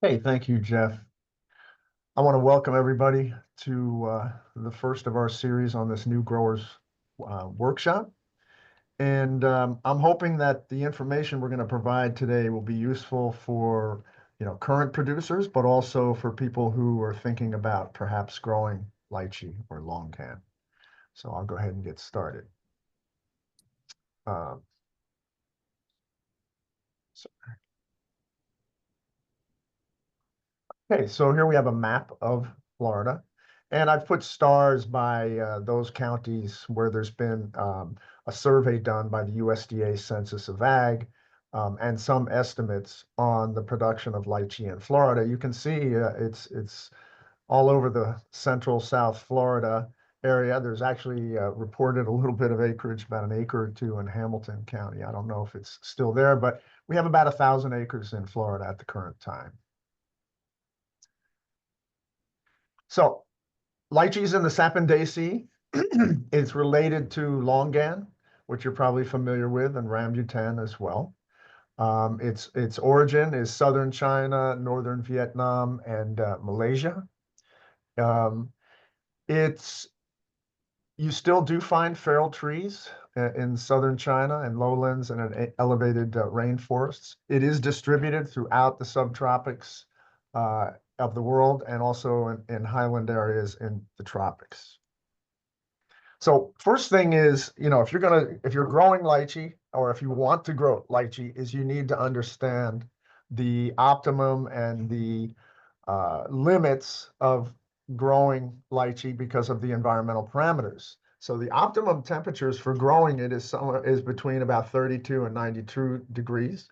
Hey, thank you, Jeff. I want to welcome everybody to the first of our series on this new growers workshop. And I'm hoping that the information we're going to provide today will be useful for, current producers, but also for people who are thinking about perhaps growing lychee or longan. So I'll go ahead and get started. Uh, so Okay, so here we have a map of Florida, and I've put stars by those counties where there's been a survey done by the USDA Census of Ag, and some estimates on the production of lychee in Florida. You can see it's all over the central South Florida area. There's actually reported a little bit of acreage, about an acre or two in Hamilton County. I don't know if it's still there, but we have about 1,000 acres in Florida at the current time. So lychee's in the Saponaceae. It's related to longan, which you're probably familiar with, and rambutan as well. Its origin is southern China, northern Vietnam, and Malaysia. Um, it's You still do find feral trees in southern China and lowlands and in elevated rainforests. It is distributed throughout the subtropics of the world and also in highland areas in the tropics. So first thing is, if you're growing lychee or if you want to grow lychee, is you need to understand the optimum and the limits of growing lychee because of the environmental parameters. So the optimum temperatures for growing it is between about 32 and 92 degrees.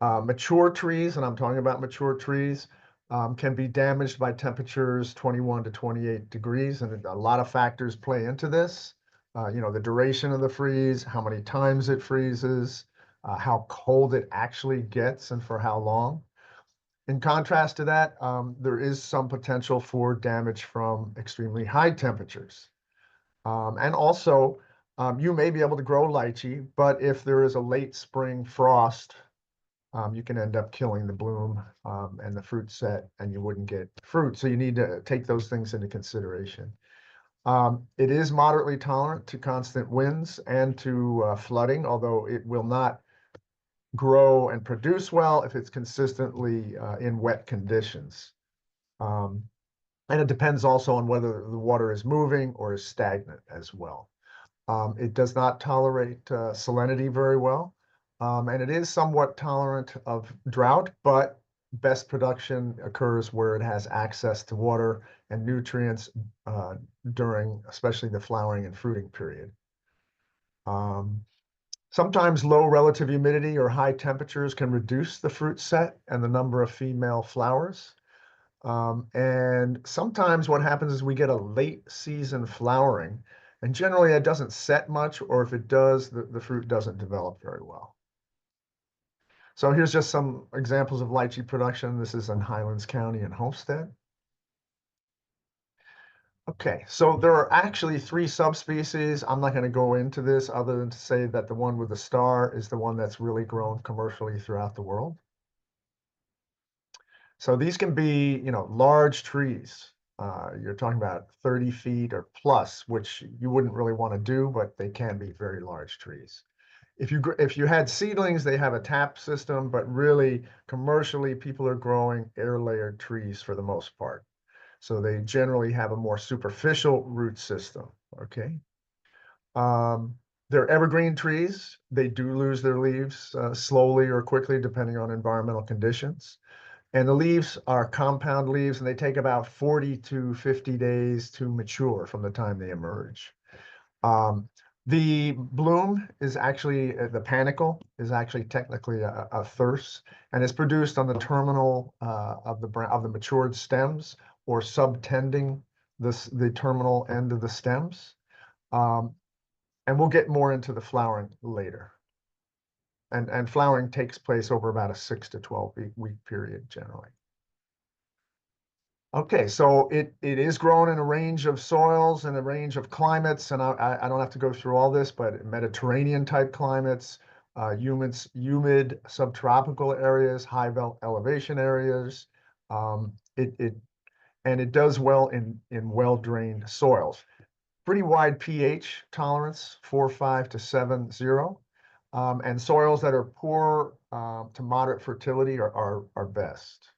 Mature trees, and I'm talking about mature trees, can be damaged by temperatures 21 to 28 degrees, and a lot of factors play into this. The duration of the freeze, how many times it freezes, how cold it actually gets, and for how long. In contrast to that, there is some potential for damage from extremely high temperatures. And also, you may be able to grow lychee, but if there is a late spring frost, you can end up killing the bloom and the fruit set, and you wouldn't get fruit. So you need to take those things into consideration. It is moderately tolerant to constant winds and to flooding, although it will not grow and produce well if it's consistently in wet conditions. Um, and it depends also on whether the water is moving or is stagnant as well. It does not tolerate salinity very well. And it is somewhat tolerant of drought, but best production occurs where it has access to water and nutrients during especially the flowering and fruiting period. Sometimes low relative humidity or high temperatures can reduce the fruit set and the number of female flowers. And sometimes what happens is we get a late season flowering, and generally it doesn't set much, or if it does, the fruit doesn't develop very well. So here's just some examples of lychee production. This is in Highlands County and Homestead. Okay, so there are actually 3 subspecies. I'm not going to go into this other than to say that the one with the star is the one that's really grown commercially throughout the world. So these can be, large trees. You're talking about 30 feet or plus, which you wouldn't really want to do, but they can be very large trees. If you had seedlings, they have a tap system, but really commercially, people are growing air layered trees for the most part. So they generally have a more superficial root system. Okay. They're evergreen trees. They do lose their leaves slowly or quickly, depending on environmental conditions. And the leaves are compound leaves, and they take about 40 to 50 days to mature from the time they emerge. The bloom is actually, the panicle is actually technically a thyrse, and it's produced on the terminal of the matured stems or subtending the terminal end of the stems. And we'll get more into the flowering later. And flowering takes place over about a 6 to 12 week period generally. Okay, so it is grown in a range of soils and a range of climates, and I don't have to go through all this, but Mediterranean type climates, humid subtropical areas, high elevation areas, And it does well in well-drained soils. Pretty wide pH tolerance, 4.5 to 7.0. And soils that are poor to moderate fertility are best.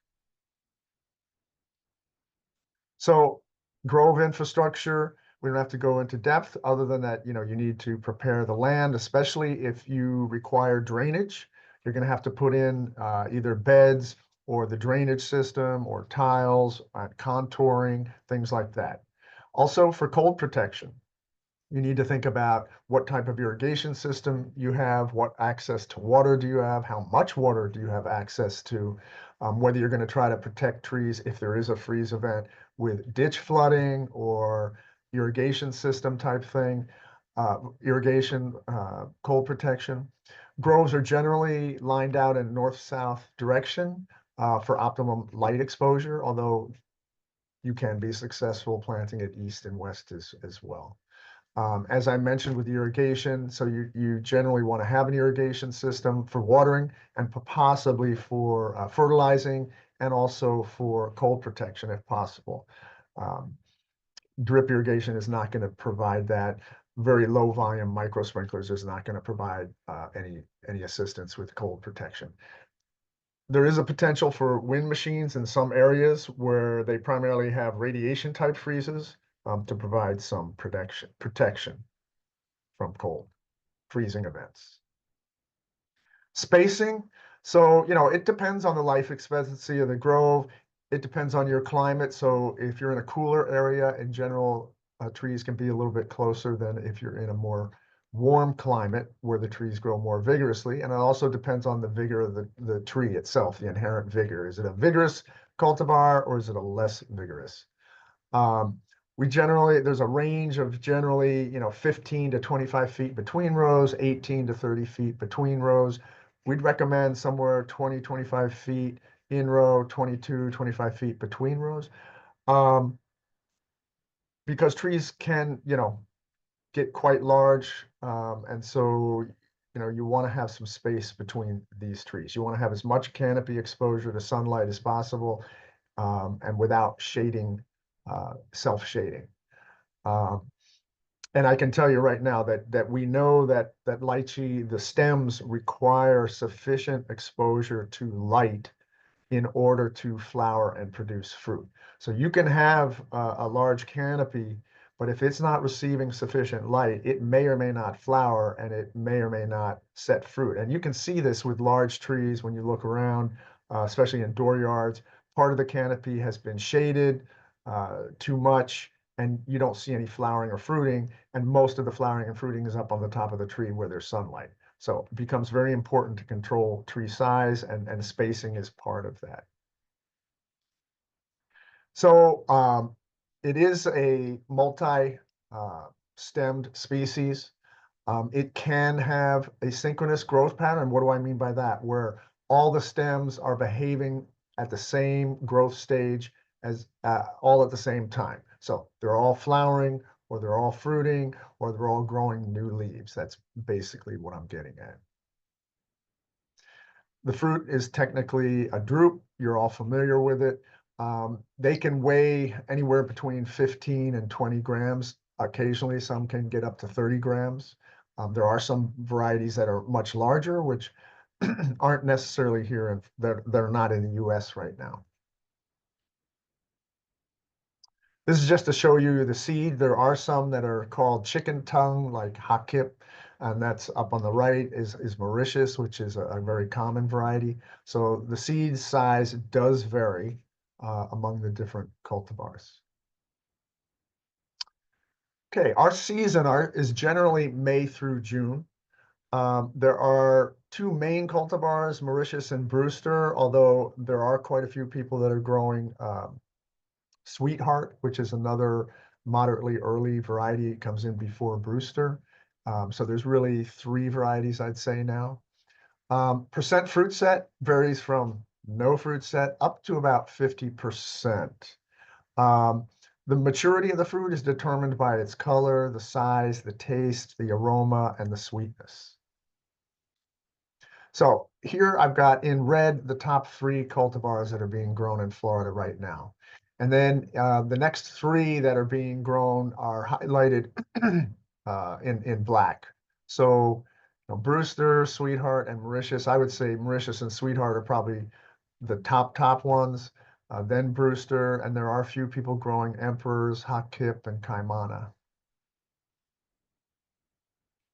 So grove infrastructure, we don't have to go into depth other than that, you need to prepare the land, especially if you require drainage. You're going to have to put in either beds or the drainage system or tiles, contouring, things like that. Also for cold protection, you need to think about what type of irrigation system you have, what access to water do you have, how much water do you have access to, whether you're going to try to protect trees if there is a freeze event with ditch flooding or irrigation system type thing, irrigation, cold protection. Groves are generally lined out in north-south direction for optimum light exposure, although you can be successful planting it east and west as well. As I mentioned with irrigation, so you generally want to have an irrigation system for watering and possibly for fertilizing and also for cold protection if possible. Drip irrigation is not going to provide that. Very low volume micro sprinklers is not going to provide any assistance with cold protection. There is a potential for wind machines in some areas where they primarily have radiation type freezes to provide some protection from cold freezing events. Spacing. So, it depends on the life expectancy of the grove. It depends on your climate. So if you're in a cooler area, in general, trees can be a little bit closer than if you're in a more warm climate where the trees grow more vigorously. And it also depends on the vigor of the tree itself, the inherent vigor. Is it a vigorous cultivar or is it a less vigorous? There's a range of generally, 15 to 25 feet between rows, 18 to 30 feet between rows. We'd recommend somewhere 20, 25 feet in row, 22, 25 feet between rows. Because trees can, get quite large. And so, you want to have some space between these trees. You want to have as much canopy exposure to sunlight as possible, and without shading, self-shading. And I can tell you right now that we know that lychee, the stems require sufficient exposure to light in order to flower and produce fruit. So you can have a large canopy, but if it's not receiving sufficient light, it may or may not flower and it may or may not set fruit. And you can see this with large trees when you look around, especially in dooryards. Part of the canopy has been shaded too much, and you don't see any flowering or fruiting, and most of the flowering and fruiting is up on the top of the tree where there's sunlight. So it becomes very important to control tree size, and spacing is part of that. So it is a multi-stemmed species. It can have a synchronous growth pattern. What do I mean by that? Where all the stems are behaving at the same growth stage as all at the same time. So they're all flowering, or they're all fruiting, or they're all growing new leaves. That's basically what I'm getting at. The fruit is technically a drupe. You're all familiar with it. They can weigh anywhere between 15 and 20 grams. Occasionally, some can get up to 30 grams. There are some varieties that are much larger, which aren't necessarily here, and they're not in the US right now. This is just to show you the seed. There are some that are called chicken tongue, like Hakip, and that's up on the right is Mauritius, which is a very common variety. So the seed size does vary among the different cultivars. Okay, our season is generally May through June. There are two main cultivars, Mauritius and Brewster, although there are quite a few people that are growing Sweetheart, which is another moderately early variety. It comes in before Brewster. So there's really three varieties, I'd say now. Percent fruit set varies from no fruit set up to about 50%. The maturity of the fruit is determined by its color, the size, the taste, the aroma, and the sweetness. So here I've got in red the top 3 cultivars that are being grown in Florida right now. And then the next 3 that are being grown are highlighted in black. So Brewster, Sweetheart, and Mauritius. I would say Mauritius and Sweetheart are probably the top ones. Then Brewster, and there are a few people growing Emperors, Hot Kip, and Kaimana.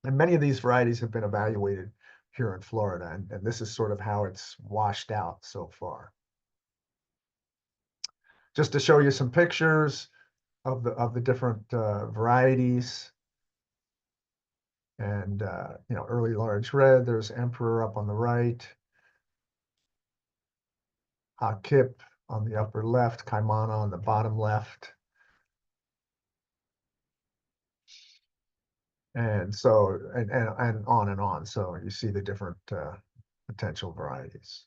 And many of these varieties have been evaluated here in Florida, and this is sort of how it's washed out so far. Just to show you some pictures of the different varieties. And early large red, there's Emperor up on the right, Hot Kip on the upper left, Kaimana on the bottom left. And so, and on and on. So you see the different potential varieties.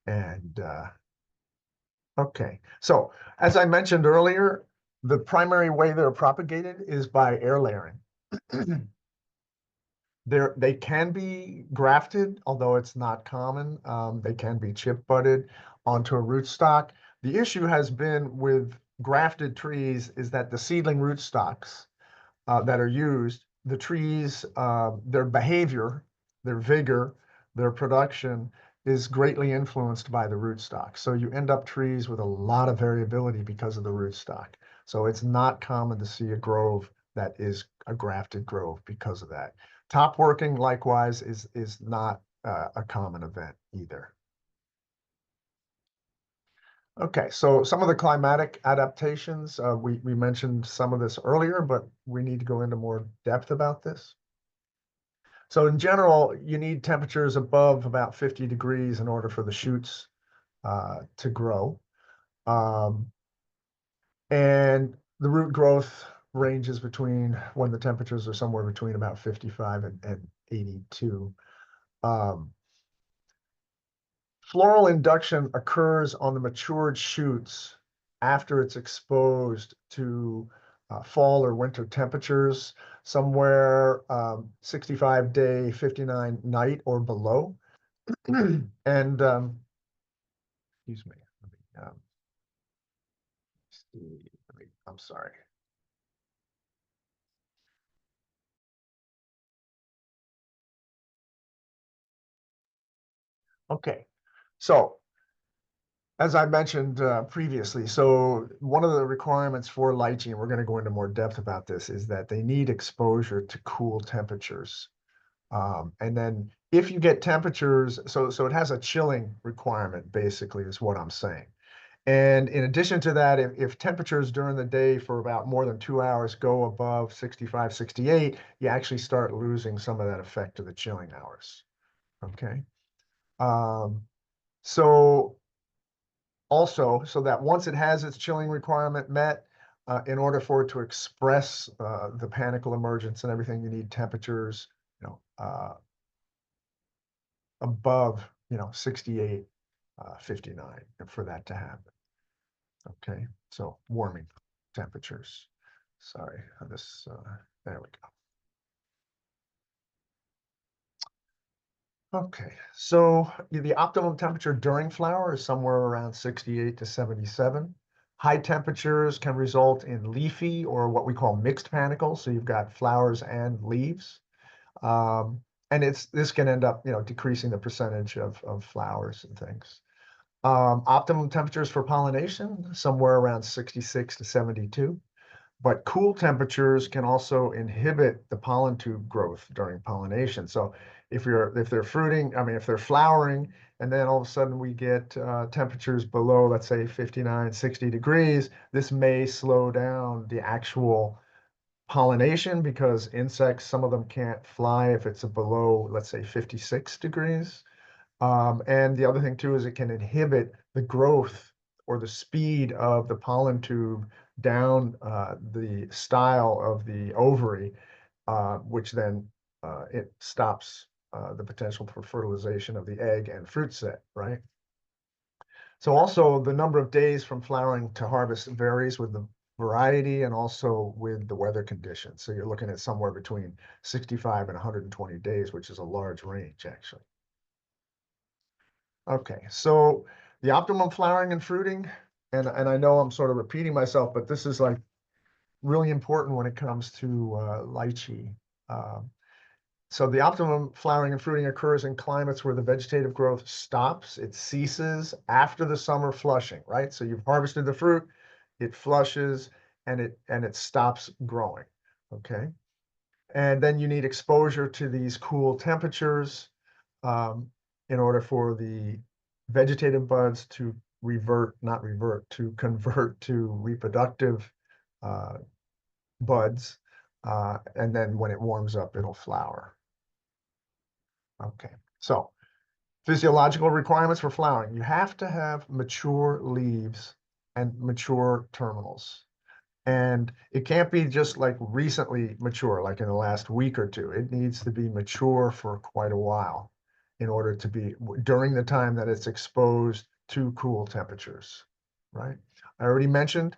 And okay, so as I mentioned earlier, the primary way they're propagated is by air layering. They can be grafted, although it's not common. They can be chip budded onto a rootstock. The issue has been with grafted trees is that the seedling rootstocks that are used, the trees, their behavior, their vigor, their production is greatly influenced by the rootstock. So you end up trees with a lot of variability because of the rootstock. So it's not common to see a grove that is a grafted grove because of that. Top working, likewise, is not a common event either. Okay, so some of the climatic adaptations, we mentioned some of this earlier, but we need to go into more depth about this. So in general, you need temperatures above about 50 degrees in order for the shoots to grow. And the root growth ranges between when the temperatures are somewhere between about 55 and 82. Floral induction occurs on the matured shoots after it's exposed to fall or winter temperatures, somewhere 65 day, 59 night or below. And excuse me, I'm sorry. Okay, so as I mentioned previously, so one of the requirements for lychee, and we're going to go into more depth about this, is that they need exposure to cool temperatures. And then if you get temperatures, so it has a chilling requirement, basically, is what I'm saying. And in addition to that, if temperatures during the day for about more than 2 hours go above 65, 68, you actually start losing some of that effect of the chilling hours. Okay. So also, so that once it has its chilling requirement met, in order for it to express the panicle emergence and everything, you need temperatures, above, 68, 59 for that to happen. Okay, so warming temperatures. Sorry, this, there we go. Okay, so the optimum temperature during flower is somewhere around 68 to 77. High temperatures can result in leafy or what we call mixed panicles. So you've got flowers and leaves. And this can end up, decreasing the percentage of flowers and things. Optimum temperatures for pollination, somewhere around 66 to 72. But cool temperatures can also inhibit the pollen tube growth during pollination. So if they're fruiting, if they're flowering, and then all of a sudden we get temperatures below, let's say 59, 60 degrees, this may slow down the actual pollination because insects, some of them can't fly if it's below, let's say 56 degrees. And the other thing too is it can inhibit the growth or the speed of the pollen tube down the style of the ovary, which then it stops the potential for fertilization of the egg and fruit set, right? So also the number of days from flowering to harvest varies with the variety and also with the weather conditions. So you're looking at somewhere between 65 and 120 days, which is a large range actually. Okay, so the optimum flowering and fruiting, and I know I'm sort of repeating myself, but this is like really important when it comes to lychee. Um, so the optimum flowering and fruiting occurs in climates where the vegetative growth stops, it ceases after the summer flushing, right? So you've harvested the fruit, it flushes, and it stops growing, okay? And then you need exposure to these cool temperatures um, in order for the vegetative buds to not revert, to convert to reproductive uh, buds. And then when it warms up, it'll flower. Okay, so physiological requirements for flowering. You have to have mature leaves and mature terminals. And it can't be just like recently mature, like in the last week or two. It needs to be mature for quite a while in order to be during the time that it's exposed to cool temperatures, right? I already mentioned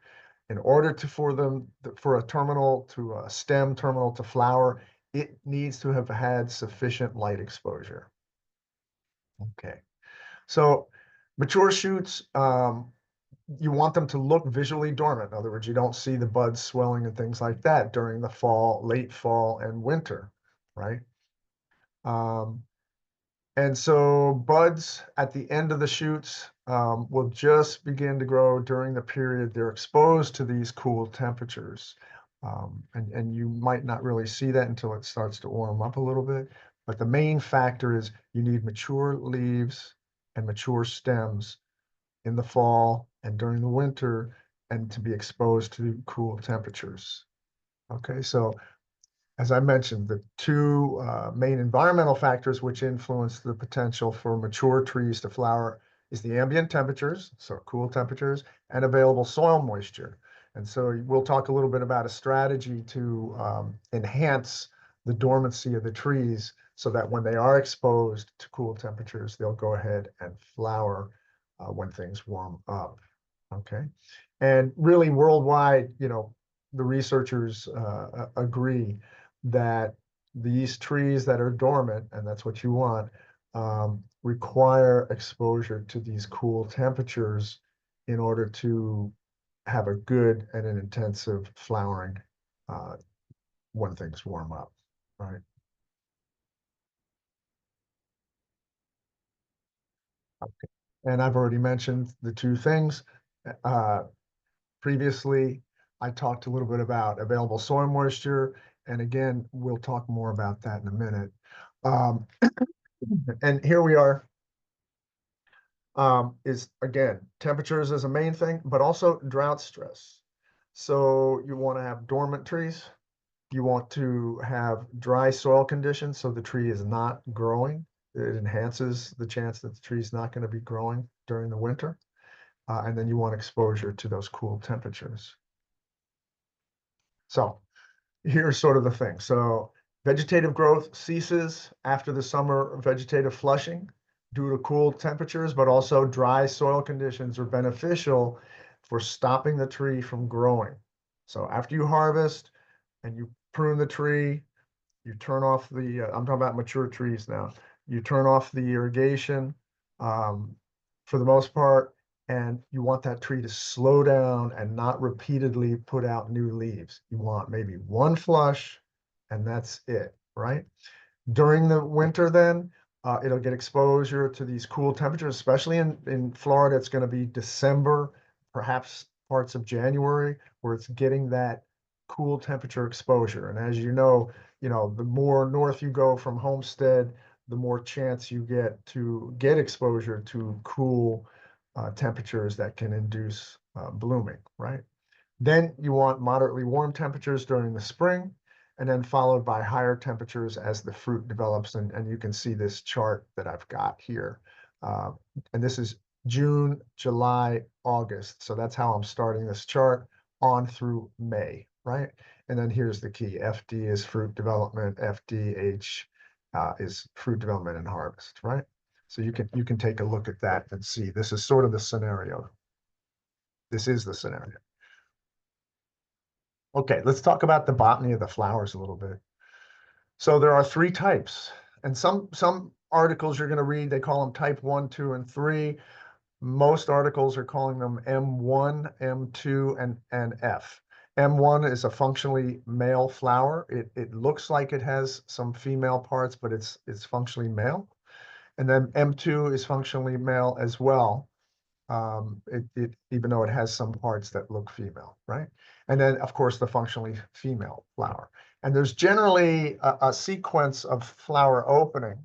in order to for a terminal to a stem terminal to flower, it needs to have had sufficient light exposure. Okay. So mature shoots, you want them to look visually dormant. In other words, you don't see the buds swelling and things like that during the fall, late fall, and winter, right? Um, and so buds at the end of the shoots will just begin to grow during the period they're exposed to these cool temperatures. And you might not really see that until it starts to warm up a little bit. But the main factor is you need mature leaves and mature stems in the fall and during the winter and to be exposed to cool temperatures. Okay, so as I mentioned, the two main environmental factors which influence the potential for mature trees to flower is the ambient temperatures, so cool temperatures, and available soil moisture. And so we'll talk a little bit about a strategy to enhance the dormancy of the trees so that when they are exposed to cool temperatures, they'll go ahead and flower when things warm up. Okay. And really worldwide, the researchers agree that these trees that are dormant, and that's what you want, require exposure to these cool temperatures in order to have a good and an intensive flowering uh, when things warm up, right? Okay. And I've already mentioned the two things. Uh, Previously, I talked a little bit about available soil moisture, and again, we'll talk more about that in a minute. Um, and here we are, is again, temperatures is a main thing, but also drought stress. So you want to have dormant trees. You want to have dry soil conditions so the tree is not growing. It enhances the chance that the tree is not going to be growing during the winter. And then you want exposure to those cool temperatures. So here's sort of the thing. So vegetative growth ceases after the summer vegetative flushing due to cool temperatures, but also dry soil conditions are beneficial for stopping the tree from growing. So after you harvest and you prune the tree, you turn off I'm talking about mature trees now. You turn off the irrigation um, for the most part, and you want that tree to slow down and not repeatedly put out new leaves. You want maybe one flush, and that's it, right? During the winter, then it'll get exposure to these cool temperatures, especially in Florida. It's going to be December, perhaps parts of January, where it's getting that cool temperature exposure. And as the more north you go from Homestead, the more chance you get to get exposure to cool temperatures that can induce blooming, right? Then you want moderately warm temperatures during the spring, and then followed by higher temperatures as the fruit develops. And you can see this chart that I've got here. Uh, and this is June, July, August. So that's how I'm starting this chart on through May, right? And then here's the key. FD is fruit development, FDH is fruit development and harvest, right? So you can take a look at that and see this is sort of the scenario. This is the scenario. Okay, let's talk about the botany of the flowers a little bit. So there are three types And some articles you're going to read, they call them type 1, 2, and 3. Most articles are calling them M1, M2, and F. M1 is a functionally male flower. It looks like it has some female parts, but it's functionally male. And then M2 is functionally male as well, even though it has some parts that look female, right? And then, of course, the functionally female flower. And there's generally a sequence of flower opening.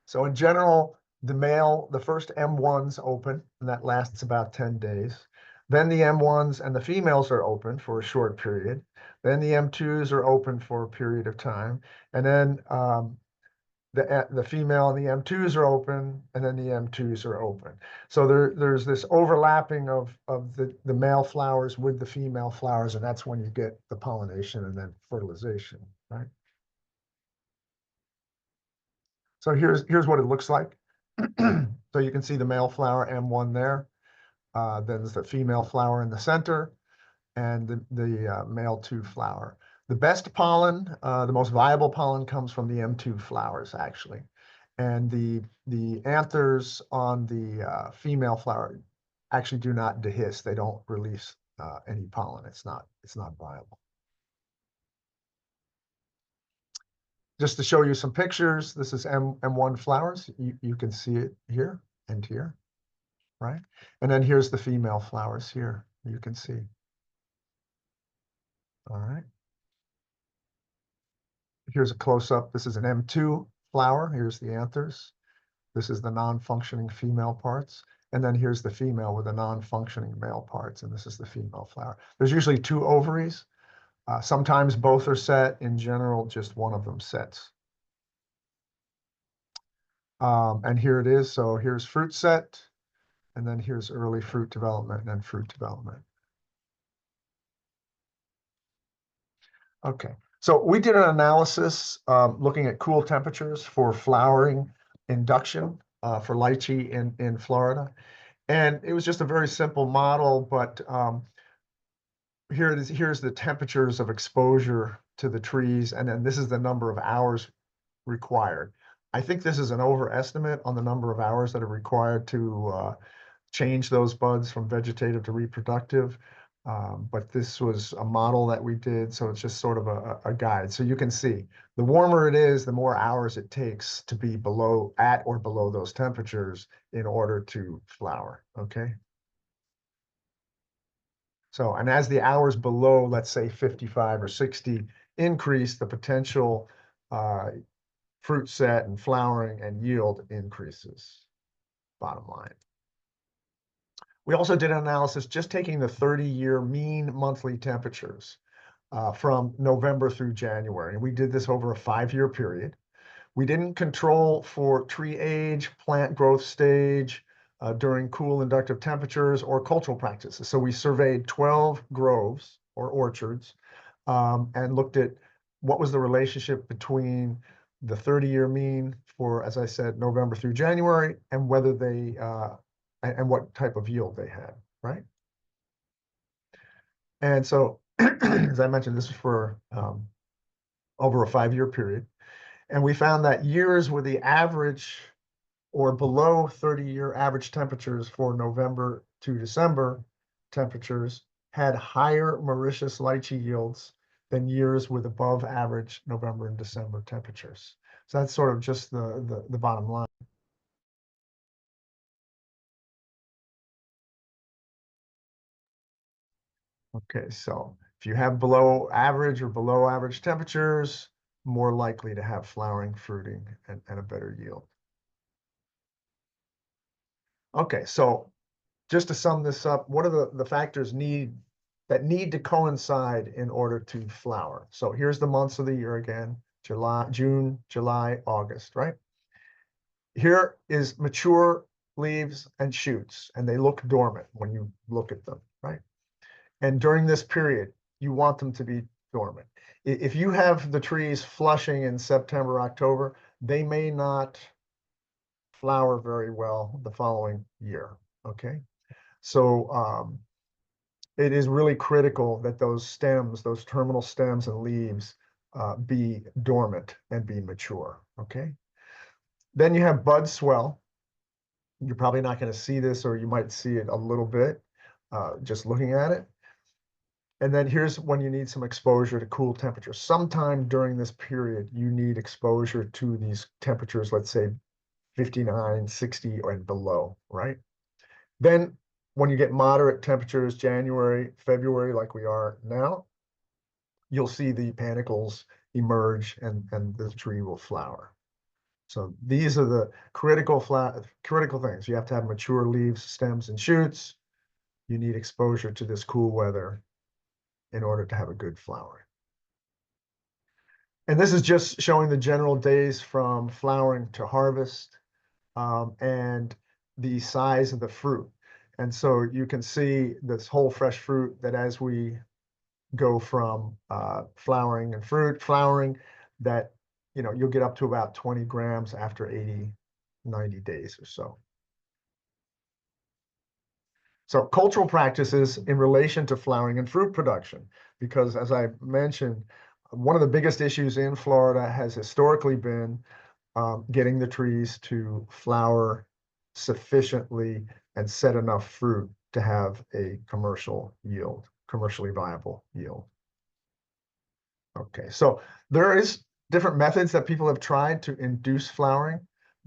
So in general, the first M1s open, and that lasts about 10 days. Then the M1s and the females are open for a short period. Then the M2s are open for a period of time. And then the female and the M2s are open, and then the M2s are open. So there's this overlapping of the male flowers with the female flowers, and that's when you get the pollination and then fertilization, right? So here's what it looks like. So you can see the male flower M1 there. Then there's the female flower in the center, and the male 2 flower. The best pollen, the most viable pollen, comes from the M2 flowers, actually. And the anthers on the female flower actually do not dehisce. They don't release any pollen. It's not viable. Just to show you some pictures, this is M1 flowers. You can see it here and here, right? And then here's the female flowers here, you can see. All right. Here's a close-up. This is an M2 flower. Here's the anthers. This is the non-functioning female parts. And then here's the female with the non-functioning male parts. And this is the female flower. There's usually 2 ovaries. Sometimes both are set. In general, just one of them sets. And here it is. So here's fruit set. And then here's early fruit development and then fruit development. Okay. So we did an analysis looking at cool temperatures for flowering induction for lychee in Florida. And it was just a very simple model, but here it is. Here's the temperatures of exposure to the trees, and then this is the number of hours required. I think this is an overestimate on the number of hours that are required to change those buds from vegetative to reproductive. But this was a model that we did, so it's just sort of a guide. So you can see, the warmer it is, the more hours it takes to be at or below those temperatures in order to flower, okay? So, and as the hours below, let's say 55 or 60 increase, the potential fruit set and flowering and yield increases, bottom line. We also did an analysis just taking the 30-year mean monthly temperatures from November through January. And we did this over a 5-year period. We didn't control for tree age, plant growth stage, during cool inductive temperatures or cultural practices. So we surveyed 12 groves or orchards and looked at what was the relationship between the 30-year mean for, as I said, November through January, and whether they and what type of yield they had, right? And so, as I mentioned, this is for over a 5-year period. And we found that years with the average or below 30-year average temperatures for November to December temperatures had higher Mauritius lychee yields than years with above average November and December temperatures. So that's sort of just the bottom line. Okay, so if you have below average or below average temperatures, more likely to have flowering, fruiting, and a better yield. Okay, so just to sum this up, what are the factors that need to coincide in order to flower? So here's the months of the year again: June, July, August, right? Here is mature leaves and shoots, and they look dormant when you look at them, right? And during this period, you want them to be dormant. If you have the trees flushing in September, October, they may not flower very well the following year, okay? So it is really critical that those stems, those terminal stems and leaves be dormant and be mature, okay? Then you have bud swell. You're probably not going to see this, or you might see it a little bit just looking at it. And then here's when you need some exposure to cool temperatures. Sometime during this period, you need exposure to these temperatures, let's say 59, 60, and below, right? Then when you get moderate temperatures, January, February, like we are now, you'll see the panicles emerge and the tree will flower. So these are the critical things. You have to have mature leaves, stems, and shoots. You need exposure to this cool weather in order to have a good flowering. And this is just showing the general days from flowering to harvest and the size of the fruit. And so you can see this whole fresh fruit that as we go from flowering and flowering, that you'll get up to about 20 grams after 80, 90 days or so. So cultural practices in relation to flowering and fruit production, because as I mentioned, one of the biggest issues in Florida has historically been getting the trees to flower sufficiently and set enough fruit to have a commercially viable yield. Okay, so there is different methods that people have tried to induce flowering: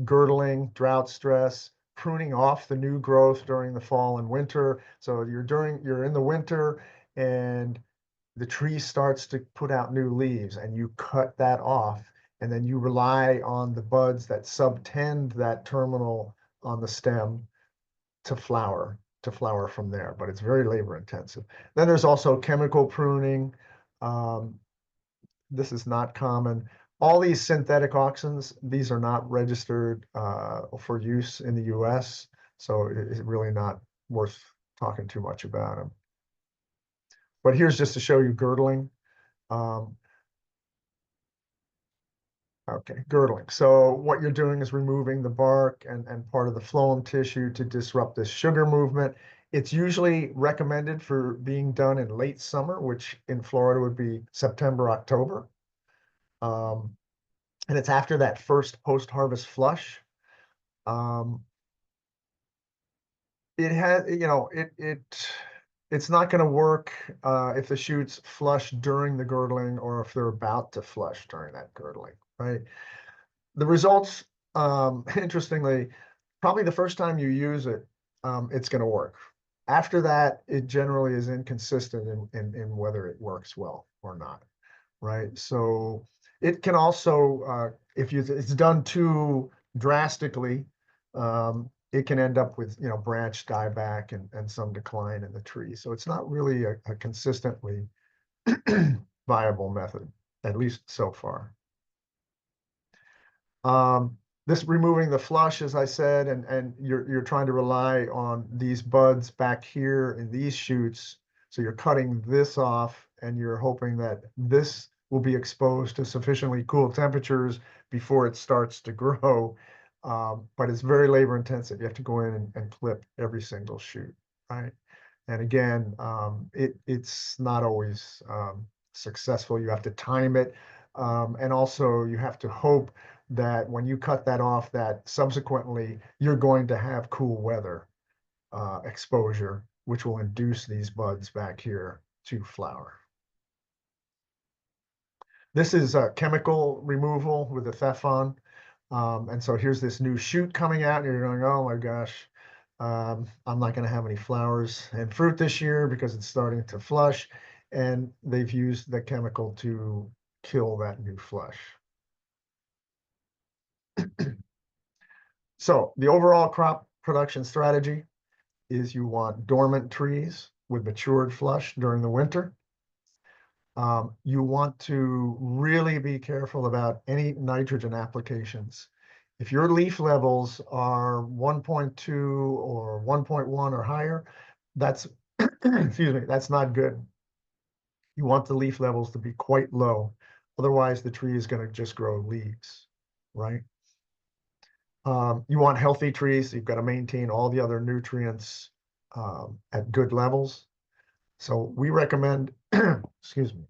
girdling, drought stress, pruning off the new growth during the fall and winter. So you're in the winter and the tree starts to put out new leaves and you cut that off, and then you rely on the buds that subtend that terminal on the stem to flower from there. But it's very labor intensive. Then there's also chemical pruning. This is not common. All these synthetic auxins, these are not registered for use in the US, so it's really not worth talking too much about them. But here's just to show you girdling. Okay, girdling. So what you're doing is removing the bark and part of the phloem tissue to disrupt this sugar movement. It's usually recommended for being done in late summer, which in Florida would be September, October. And it's after that first post-harvest flush. It has, it's not going to work if the shoots flush during the girdling or if they're about to flush during that girdling, right? The results, interestingly, probably the first time you use it, it's going to work. After that, it generally is inconsistent in whether it works well or not, right? So it can also, if it's done too drastically, it can end up with branch dieback and some decline in the tree. So it's not really a consistently viable method, at least so far. This removing the flush, as I said, and you're trying to rely on these buds back here in these shoots. So you're cutting this off and you're hoping that this will be exposed to sufficiently cool temperatures before it starts to grow. But it's very labor intensive. You have to go in and clip every single shoot, right? And again, it's not always successful. You have to time it. And also you have to hope that when you cut that off, that subsequently you're going to have cool weather exposure, which will induce these buds back here to flower. This is a chemical removal with the Thefon. And so here's this new shoot coming out, and you're going, oh my gosh, I'm not going to have any flowers and fruit this year because it's starting to flush. And they've used the chemical to kill that new flush. So the overall crop production strategy is you want dormant trees with matured flush during the winter. You want to really be careful about any nitrogen applications. If your leaf levels are 1.2 or 1.1 or higher, that's, excuse me, that's not good. You want the leaf levels to be quite low. Otherwise, the tree is going to just grow leaves, right? You want healthy trees. So you've got to maintain all the other nutrients at good levels. So we recommend, excuse me.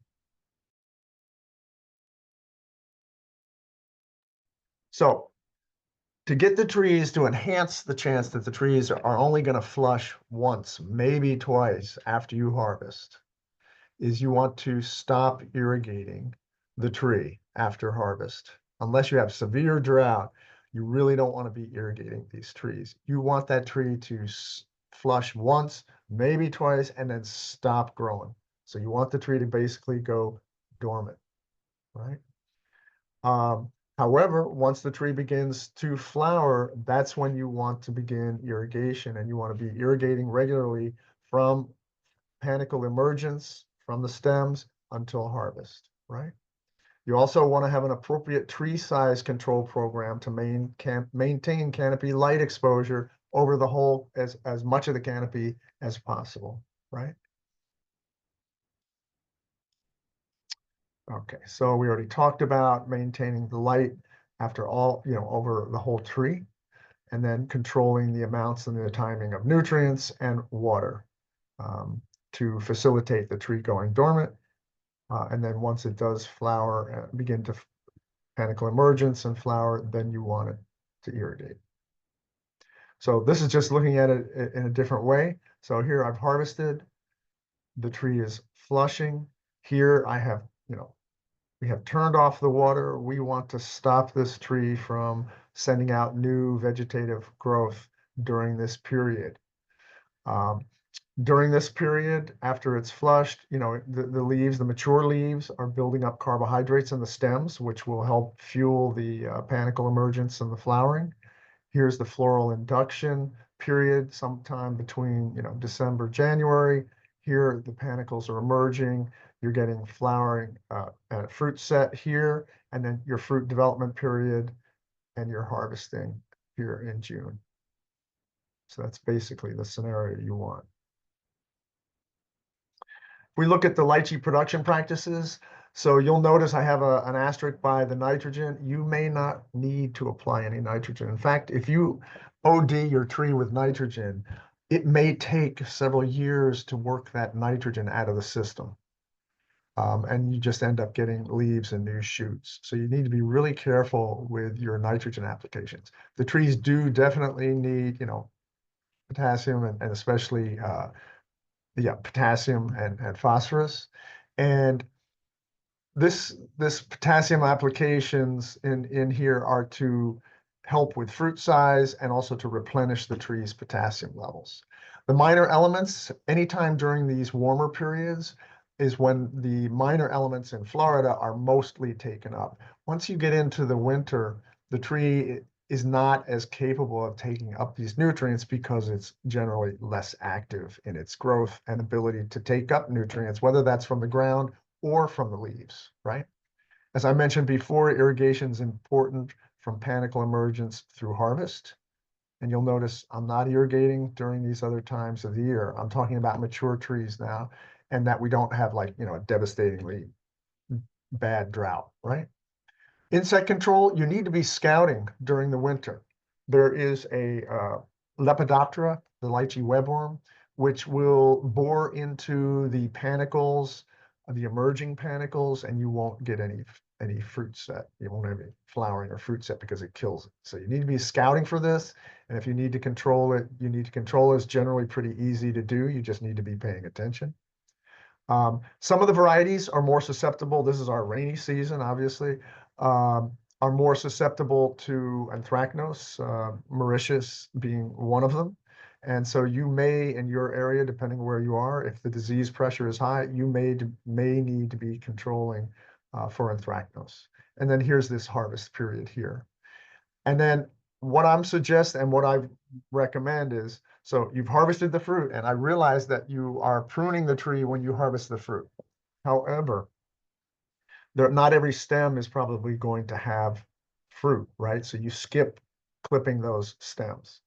So To get the trees to enhance the chance that the trees are only going to flush once, maybe twice after you harvest, is you want to stop irrigating the tree after harvest. Unless you have severe drought, you really don't want to be irrigating these trees. You want that tree to flush once, maybe twice, and then stop growing. So you want the tree to basically go dormant, right? However, once the tree begins to flower, that's when you want to begin irrigation, and you want to be irrigating regularly from panicle emergence from the stems until harvest, right? You also want to have an appropriate tree size control program to maintain canopy light exposure over the whole, as much of the canopy as possible, right? Okay, so we already talked about maintaining the light after all, over the whole tree, and then controlling the amounts and the timing of nutrients and water to facilitate the tree going dormant. And then once it does flower, begin to panicle emergence and flower, then you want it to irrigate. So this is just looking at it in a different way. So here I've harvested, the tree is flushing. Here I have, we have turned off the water. We want to stop this tree from sending out new vegetative growth during this period. During this period, after it's flushed, the leaves, the mature leaves are building up carbohydrates in the stems, which will help fuel the panicle emergence and the flowering. Here's the floral induction period, sometime between, December, January. Here, the panicles are emerging. You're getting flowering and fruit set here, and then your fruit development period, and you're harvesting here in June. So that's basically the scenario you want. We look at the lychee production practices. So you'll notice I have an asterisk by the nitrogen. You may not need to apply any nitrogen. In fact, if you OD your tree with nitrogen, it may take several years to work that nitrogen out of the system. And you just end up getting leaves and new shoots. So you need to be really careful with your nitrogen applications. The trees do definitely need, potassium and especially potassium and phosphorus. And this potassium applications in here are to help with fruit size and also to replenish the tree's potassium levels. The minor elements, anytime during these warmer periods, is when the minor elements in Florida are mostly taken up. Once you get into the winter, the tree is not as capable of taking up these nutrients because it's generally less active in its growth and ability to take up nutrients, whether that's from the ground or from the leaves, right? As I mentioned before, irrigation is important from panicle emergence through harvest. And you'll notice I'm not irrigating during these other times of the year. I'm talking about mature trees now, and that we don't have a devastatingly bad drought, right? Insect control, you need to be scouting during the winter. There is a Lepidoptera, the lychee webworm, which will bore into the panicles, the emerging panicles, and you won't get any fruit set. You won't have any flowering or fruit set because it kills it. So you need to be scouting for this. And if you need to control it, you need to control it. It's generally pretty easy to do. You just need to be paying attention. Some of the varieties are more susceptible. This is our rainy season, obviously, are more susceptible to anthracnose, Mauritius being one of them. And so you may, in your area, depending where you are, if the disease pressure is high, you may need to be controlling for anthracnose. And then here's this harvest period here. And then what I'm suggesting and what I recommend is, so you've harvested the fruit, and I realize that you are pruning the tree when you harvest the fruit. However, not every stem is probably going to have fruit, right? So you skip clipping those stems.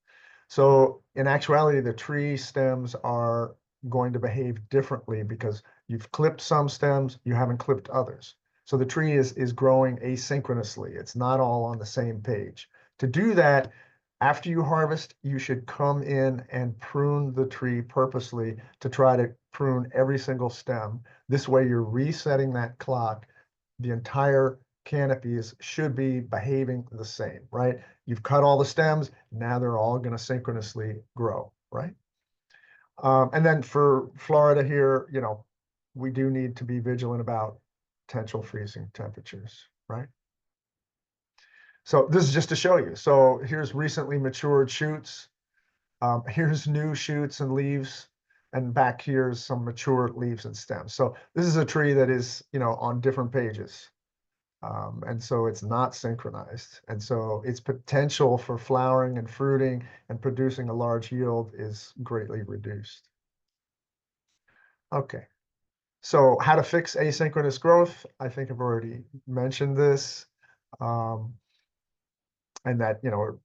So in actuality, the tree stems are going to behave differently because you've clipped some stems, you haven't clipped others. So the tree is growing asynchronously. It's not all on the same page. To do that, after you harvest, you should come in and prune the tree purposely to try to prune every single stem. This way you're resetting that clock. The entire canopies should be behaving the same, right? You've cut all the stems, now they're all going to synchronously grow, right? And then for Florida here, we do need to be vigilant about potential freezing temperatures, right? So this is just to show you. So here's recently matured shoots. Here's new shoots and leaves. And back here's some mature leaves and stems. So this is a tree that is, on different pages. And so it's not synchronized. And so its potential for flowering and fruiting and producing a large yield is greatly reduced. Okay. So how to fix asynchronous growth? I think I've already mentioned this. And that,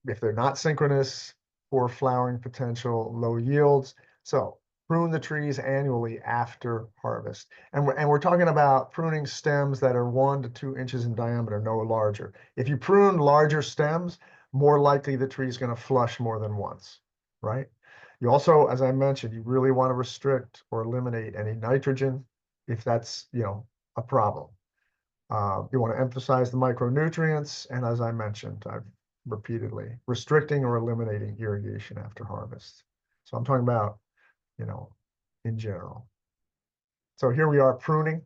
if they're not synchronous, poor flowering potential, low yields. So prune the trees annually after harvest. And we're talking about pruning stems that are 1 to 2 inches in diameter, no larger. If you prune larger stems, more likely the tree is going to flush more than once, right? You also, as I mentioned, you really want to restrict or eliminate any nitrogen if that's, a problem. You want to emphasize the micronutrients, and as I mentioned, I've repeatedly, restricting or eliminating irrigation after harvest. So I'm talking about, in general. So here we are pruning,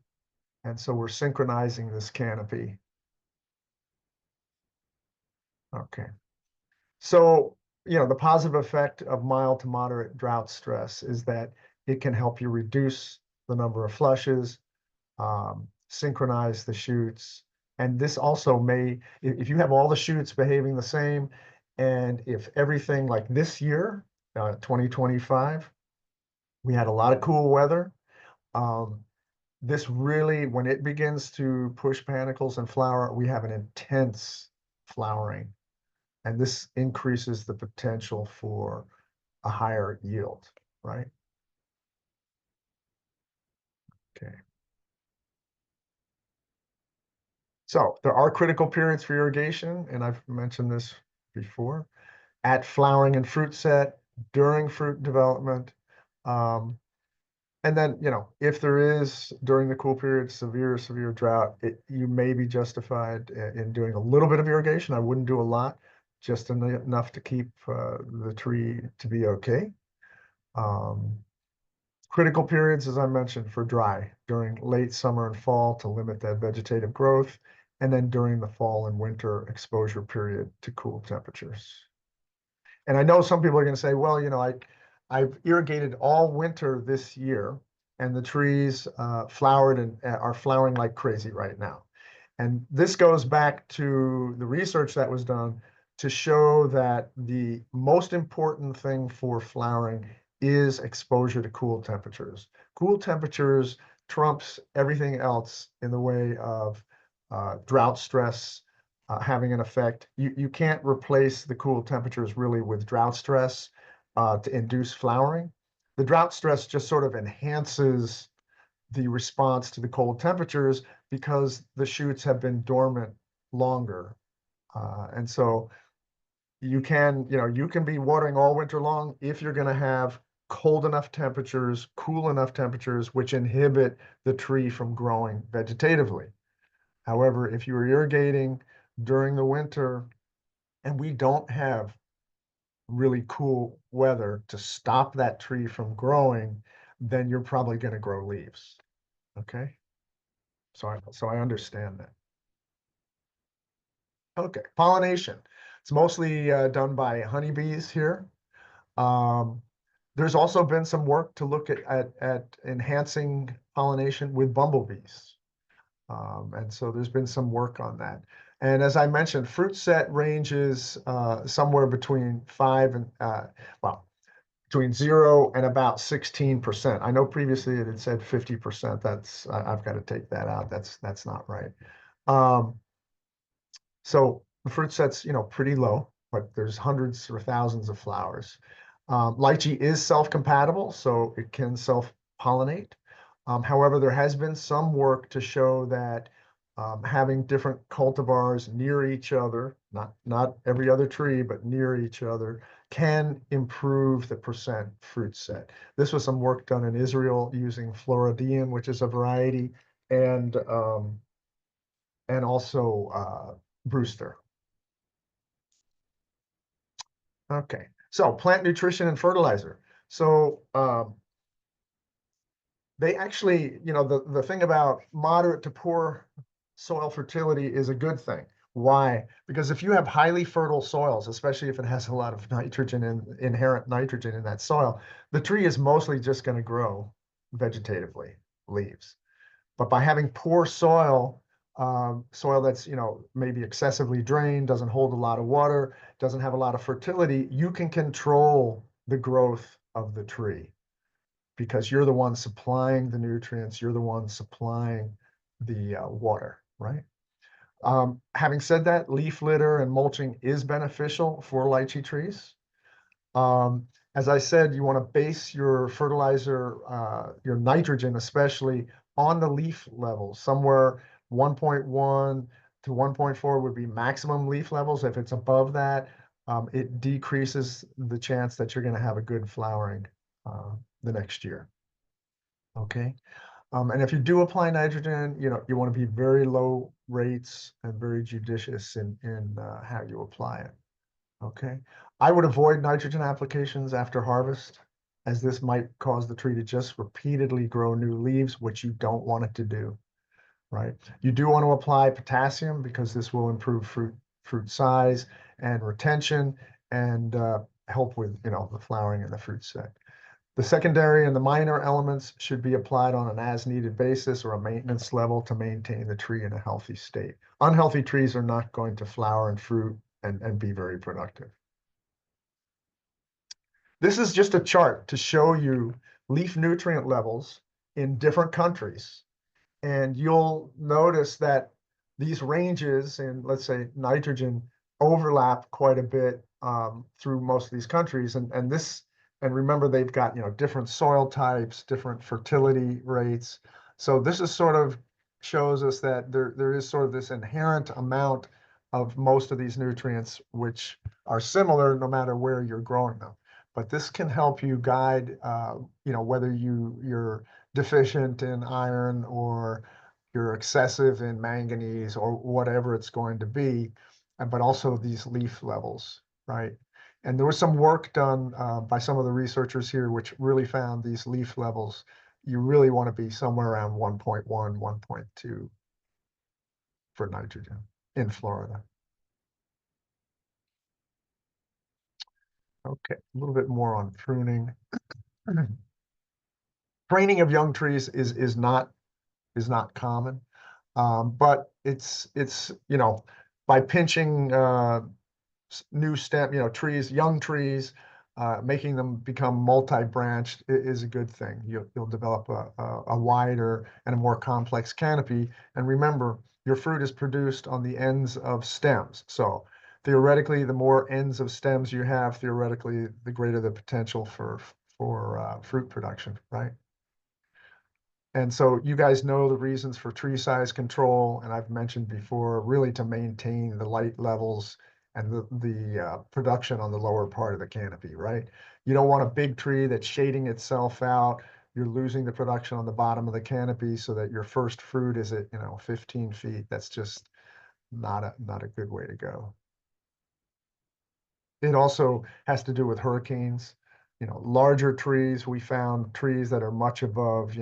and so we're synchronizing this canopy. Okay. So, the positive effect of mild to moderate drought stress is that it can help you reduce the number of flushes, synchronize the shoots. And this also may, if you have all the shoots behaving the same, and if everything like this year, 2025, we had a lot of cool weather. This really, when it begins to push panicles and flower, we have an intense flowering. And this increases the potential for a higher yield, right? Okay. So there are critical periods for irrigation, and I've mentioned this before, at flowering and fruit set, during fruit development. And then, if there is, during the cool period, severe drought, you may be justified in doing a little bit of irrigation. I wouldn't do a lot, just enough to keep the tree to be okay. Critical periods, as I mentioned, for dry, during late summer and fall to limit that vegetative growth, and then during the fall and winter exposure period to cool temperatures. And I know some people are going to say, well, I've irrigated all winter this year, and the trees flowered and are flowering like crazy right now. And this goes back to the research that was done to show that the most important thing for flowering is exposure to cool temperatures. Cool temperatures trumps everything else in the way of drought stress having an effect. You can't replace the cool temperatures really with drought stress to induce flowering. The drought stress just sort of enhances the response to the cold temperatures because the shoots have been dormant longer. And so you can be watering all winter long if you're going to have cold enough temperatures, cool enough temperatures, which inhibit the tree from growing vegetatively. However, if you're irrigating during the winter and we don't have really cool weather to stop that tree from growing, then you're probably going to grow leaves. Okay. So I understand that. Okay. Pollination. It's mostly done by honeybees here. There's also been some work to look at enhancing pollination with bumblebees. And so there's been some work on that. And as I mentioned, fruit set ranges somewhere between between 0 and about 16%. I know previously it had said 50%. I've got to take that out. That's not right. So the fruit set's, pretty low, but there's hundreds or thousands of flowers. Lychee is self-compatible, so it can self-pollinate. However, there has been some work to show that having different cultivars near each other, not every other tree, but near each other, can improve the percent fruit set. This was some work done in Israel using Floridium, which is a variety, and and also Brewster. Okay, so plant nutrition and fertilizer. So they actually, the thing about moderate to poor soil fertility is a good thing. Why? Because if you have highly fertile soils, especially if it has a lot of nitrogen and inherent nitrogen in that soil, the tree is mostly just going to grow vegetatively, leaves. But by having poor soil, soil that's, maybe excessively drained, doesn't hold a lot of water, doesn't have a lot of fertility, you can control the growth of the tree because you're the one supplying the nutrients, you're the one supplying the water, right? Having said that, leaf litter and mulching is beneficial for lychee trees. As I said, you want to base your fertilizer, your nitrogen especially, on the leaf levels. Somewhere 1.1 to 1.4 would be maximum leaf levels. If it's above that, it decreases the chance that you're going to have a good flowering the next year. Okay. And if you do apply nitrogen, you want to be very low rates and very judicious in how you apply it. Okay. I would avoid nitrogen applications after harvest, as this might cause the tree to just repeatedly grow new leaves, which you don't want it to do, right? You do want to apply potassium because this will improve fruit size and retention and help with, the flowering and the fruit set. The secondary and the minor elements should be applied on an as-needed basis or a maintenance level to maintain the tree in a healthy state. Unhealthy trees are not going to flower and fruit and be very productive. This is just a chart to show you leaf nutrient levels in different countries. And you'll notice that these ranges in, let's say, nitrogen overlap quite a bit through most of these countries. And remember, they've got, different soil types, different fertility rates. So this is sort of shows us that there is sort of this inherent amount of most of these nutrients, which are similar no matter where you're growing them. But this can help you guide, whether you're deficient in iron or you're excessive in manganese or whatever it's going to be, but also these leaf levels, right? And there was some work done by some of the researchers here, which really found these leaf levels, you really want to be somewhere around 1.1, 1.2 for nitrogen in Florida. Okay, a little bit more on pruning. Training of young trees is not common, but it's by pinching new stem, trees, young trees, making them become multi-branched is a good thing. You'll develop a wider and a more complex canopy. And remember, your fruit is produced on the ends of stems. So theoretically, the more ends of stems you have, theoretically, the greater the potential for fruit production, right? And so you guys know the reasons for tree size control, and I've mentioned before, really to maintain the light levels and the production on the lower part of the canopy, right? You don't want a big tree that's shading itself out. You're losing the production on the bottom of the canopy so that your first fruit is at 15 feet. That's just not a good way to go. It also has to do with hurricanes. Larger trees, we found trees that are much above,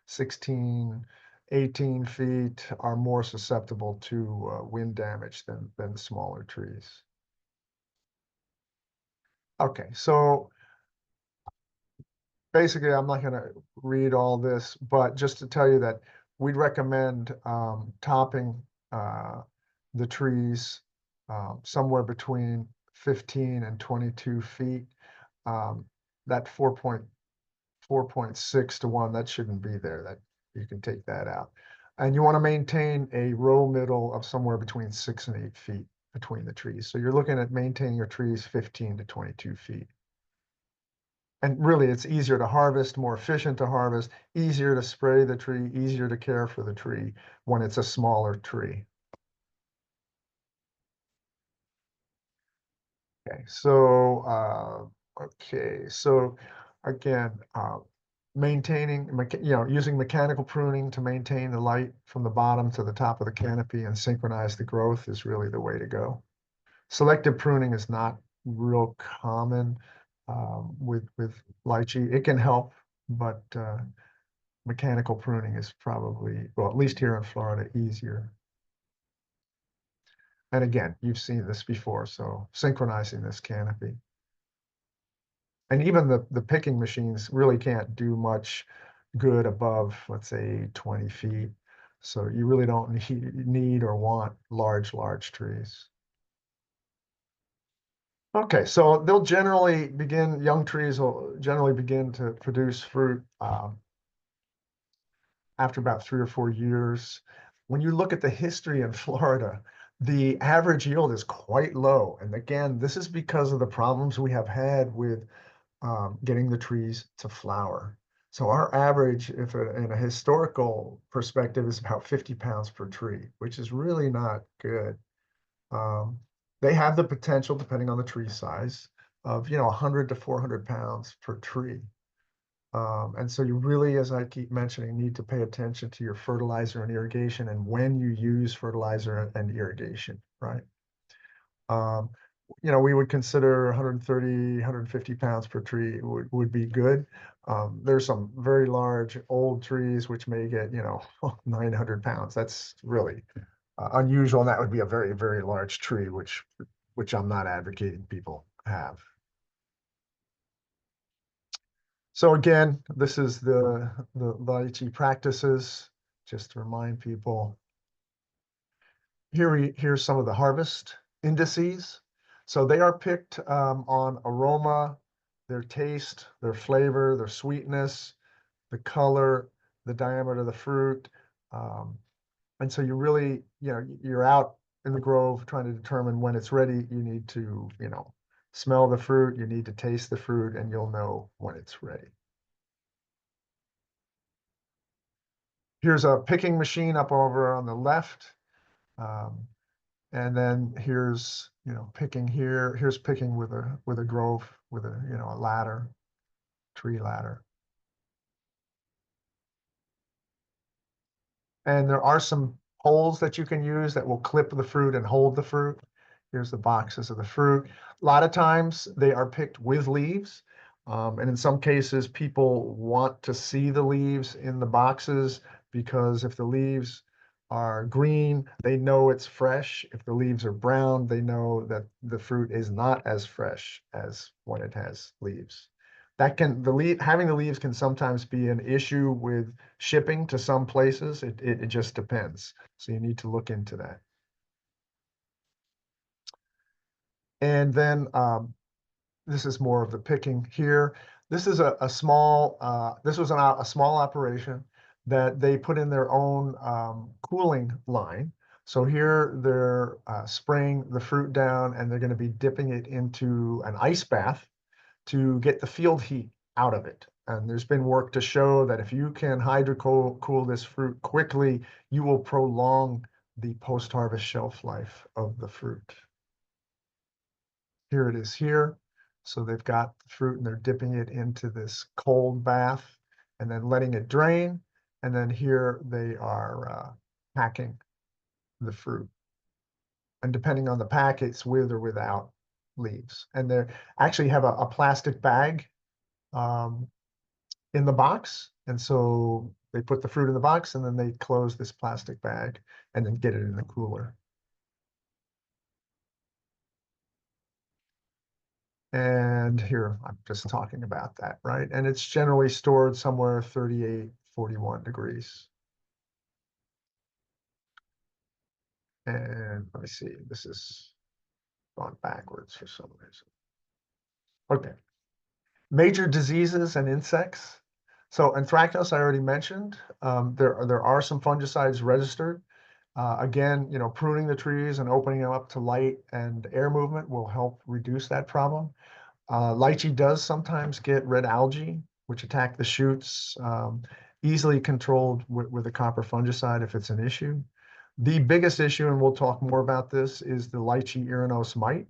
16, 18 feet are more susceptible to wind damage than smaller trees. Okay, so basically, I'm not going to read all this, but just to tell you that we'd recommend topping the trees somewhere between 15 and 22 feet. That 4.6 to 1, that shouldn't be there. That you can take that out. And you want to maintain a row middle of somewhere between 6 and 8 feet between the trees. So you're looking at maintaining your trees 15 to 22 feet. And really, it's easier to harvest, more efficient to harvest, easier to spray the tree, easier to care for the tree when it's a smaller tree. Okay, so again, maintaining, using mechanical pruning to maintain the light from the bottom to the top of the canopy and synchronize the growth is really the way to go. Selective pruning is not real common with lychee. It can help, but mechanical pruning is probably, well, at least here in Florida, easier. And again, you've seen this before, so synchronizing this canopy. And even the picking machines really can't do much good above, let's say, 20 feet. So you really don't need or want large trees. Okay, so they'll generally begin, young trees will generally begin to produce fruit after about 3 or 4 years. When you look at the history in Florida, the average yield is quite low. And again, this is because of the problems we have had with getting the trees to flower. So our average, if in a historical perspective, is about 50 pounds per tree, which is really not good. Um, they have the potential, depending on the tree size, of 100 to 400 pounds per tree. And so you really, as I keep mentioning, need to pay attention to your fertilizer and irrigation and when you use fertilizer and irrigation, right? Um, we would consider 130, 150 pounds per tree would be good. There's some very large old trees which may get, 900 pounds. That's really unusual, and that would be a very, very large tree, which I'm not advocating people have. So again, this is the lychee practices, just to remind people. Here's some of the harvest indices. So they are picked on aroma, their taste, their flavor, their sweetness, the color, the diameter of the fruit. And so you really, you're out in the grove trying to determine when it's ready. You need to, smell the fruit, you need to taste the fruit, and you'll know when it's ready. Here's a picking machine up over on the left. And then here's, picking here. Here's picking with a grove, with a ladder, tree ladder. And there are some holes that you can use that will clip the fruit and hold the fruit. Here's the boxes of the fruit. A lot of times they are picked with leaves. And in some cases, people want to see the leaves in the boxes because if the leaves are green, they know it's fresh. If the leaves are brown, they know that the fruit is not as fresh as when it has leaves. Having the leaves can sometimes be an issue with shipping to some places. It just depends. So you need to look into that. And then this is more of the picking here. This is a small, this was a small operation that they put in their own cooling line. So here they're spraying the fruit down and they're going to be dipping it into an ice bath to get the field heat out of it. And there's been work to show that if you can hydrocool this fruit quickly, you will prolong the post-harvest shelf life of the fruit. Here it is here. So they've got the fruit and they're dipping it into this cold bath and then letting it drain. And then here they are packing the fruit. And depending on the pack, it's with or without leaves. And they actually have a plastic bag in the box. And so they put the fruit in the box and then they close this plastic bag and then get it in the cooler. And here, I'm just talking about that, right? And it's generally stored somewhere 38, 41 degrees. And let me see, this is gone backwards for some reason. Okay. Major diseases and insects. So anthracnose, I already mentioned. There are some fungicides registered. Again, pruning the trees and opening them up to light and air movement will help reduce that problem. Lychee does sometimes get red algae, which attack the shoots, easily controlled with a copper fungicide if it's an issue. The biggest issue, and we'll talk more about this, is the lychee Erinose mite.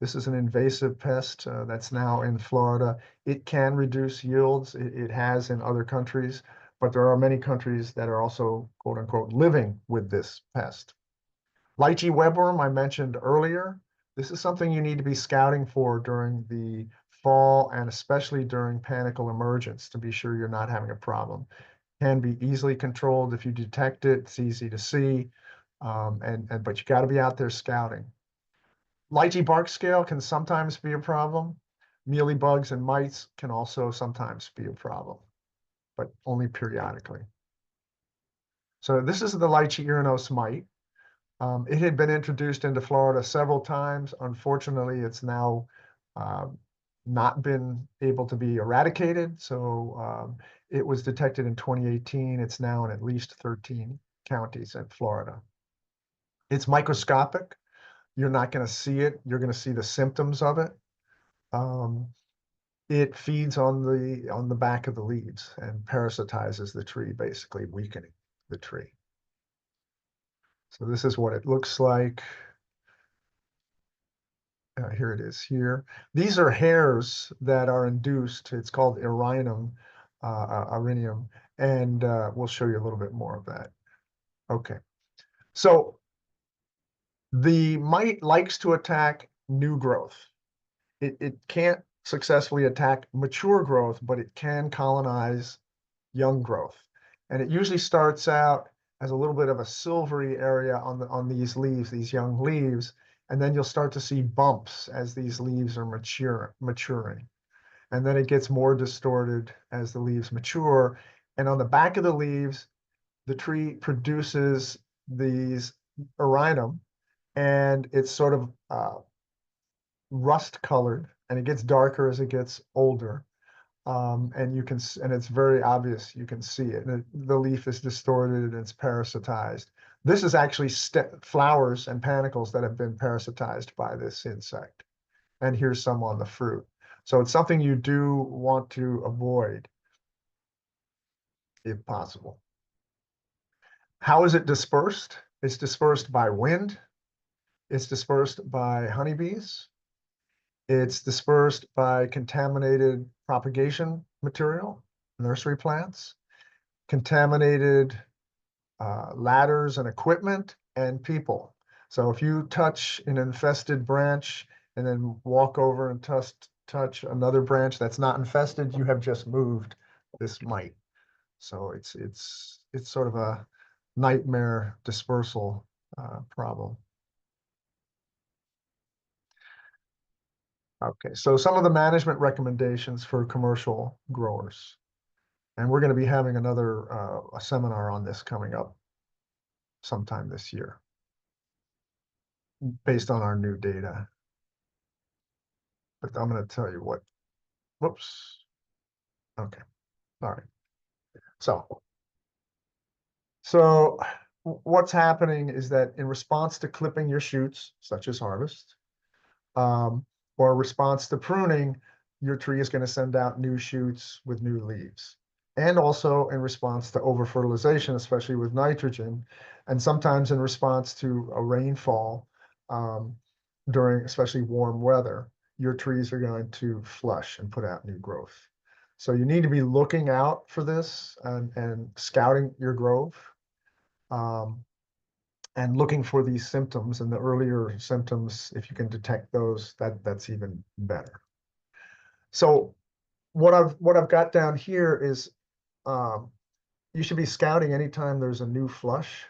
This is an invasive pest that's now in Florida. It can reduce yields. It has in other countries, but there are many countries that are also, quote unquote, living with this pest. Lychee webworm, I mentioned earlier. This is something you need to be scouting for during the fall and especially during panicle emergence to be sure you're not having a problem. Can be easily controlled if you detect it. It's easy to see, but you got to be out there scouting. Lychee bark scale can sometimes be a problem. Mealy bugs and mites can also sometimes be a problem, but only periodically. So this is the lychee Uranos mite. It had been introduced into Florida several times. Unfortunately, it's now not been able to be eradicated. So it was detected in 2018. It's now in at least 13 counties in Florida. It's microscopic. You're not going to see it. You're going to see the symptoms of it. It feeds on the back of the leaves and parasitizes the tree, basically weakening the tree. So this is what it looks like. Here it is here. These are hairs that are induced. It's called Erinium, and we'll show you a little bit more of that. Okay. So the mite likes to attack new growth. It can't successfully attack mature growth, but it can colonize young growth. And it usually starts out as a little bit of a silvery area on these leaves, these young leaves, and then you'll start to see bumps as these leaves are maturing. And then it gets more distorted as the leaves mature. And on the back of the leaves, the tree produces these Erinium, and it's sort of rust colored, and it gets darker as it gets older. And it's very obvious. You can see it. The leaf is distorted and it's parasitized. This is actually flowers and panicles that have been parasitized by this insect. And here's some on the fruit. So it's something you do want to avoid if possible. How is it dispersed? It's dispersed by wind. It's dispersed by honeybees. It's dispersed by contaminated propagation material, nursery plants, contaminated ladders and equipment, and people. So if you touch an infested branch and then walk over and touch another branch that's not infested, you have just moved this mite. So it's sort of a nightmare dispersal problem. Okay, so some of the management recommendations for commercial growers. And we're going to be having another a seminar on this coming up sometime this year based on our new data. But I'm going to tell you what, whoops. Okay, all right. So what's happening is that in response to clipping your shoots, such as harvest, um, or response to pruning, your tree is going to send out new shoots with new leaves. And also in response to over-fertilization, especially with nitrogen, and sometimes in response to a rainfall during especially warm weather, your trees are going to flush and put out new growth. So you need to be looking out for this and scouting your grove. And looking for these symptoms, and the earlier symptoms, if you can detect those, that's even better. So what I've got down here is you should be scouting anytime there's a new flush,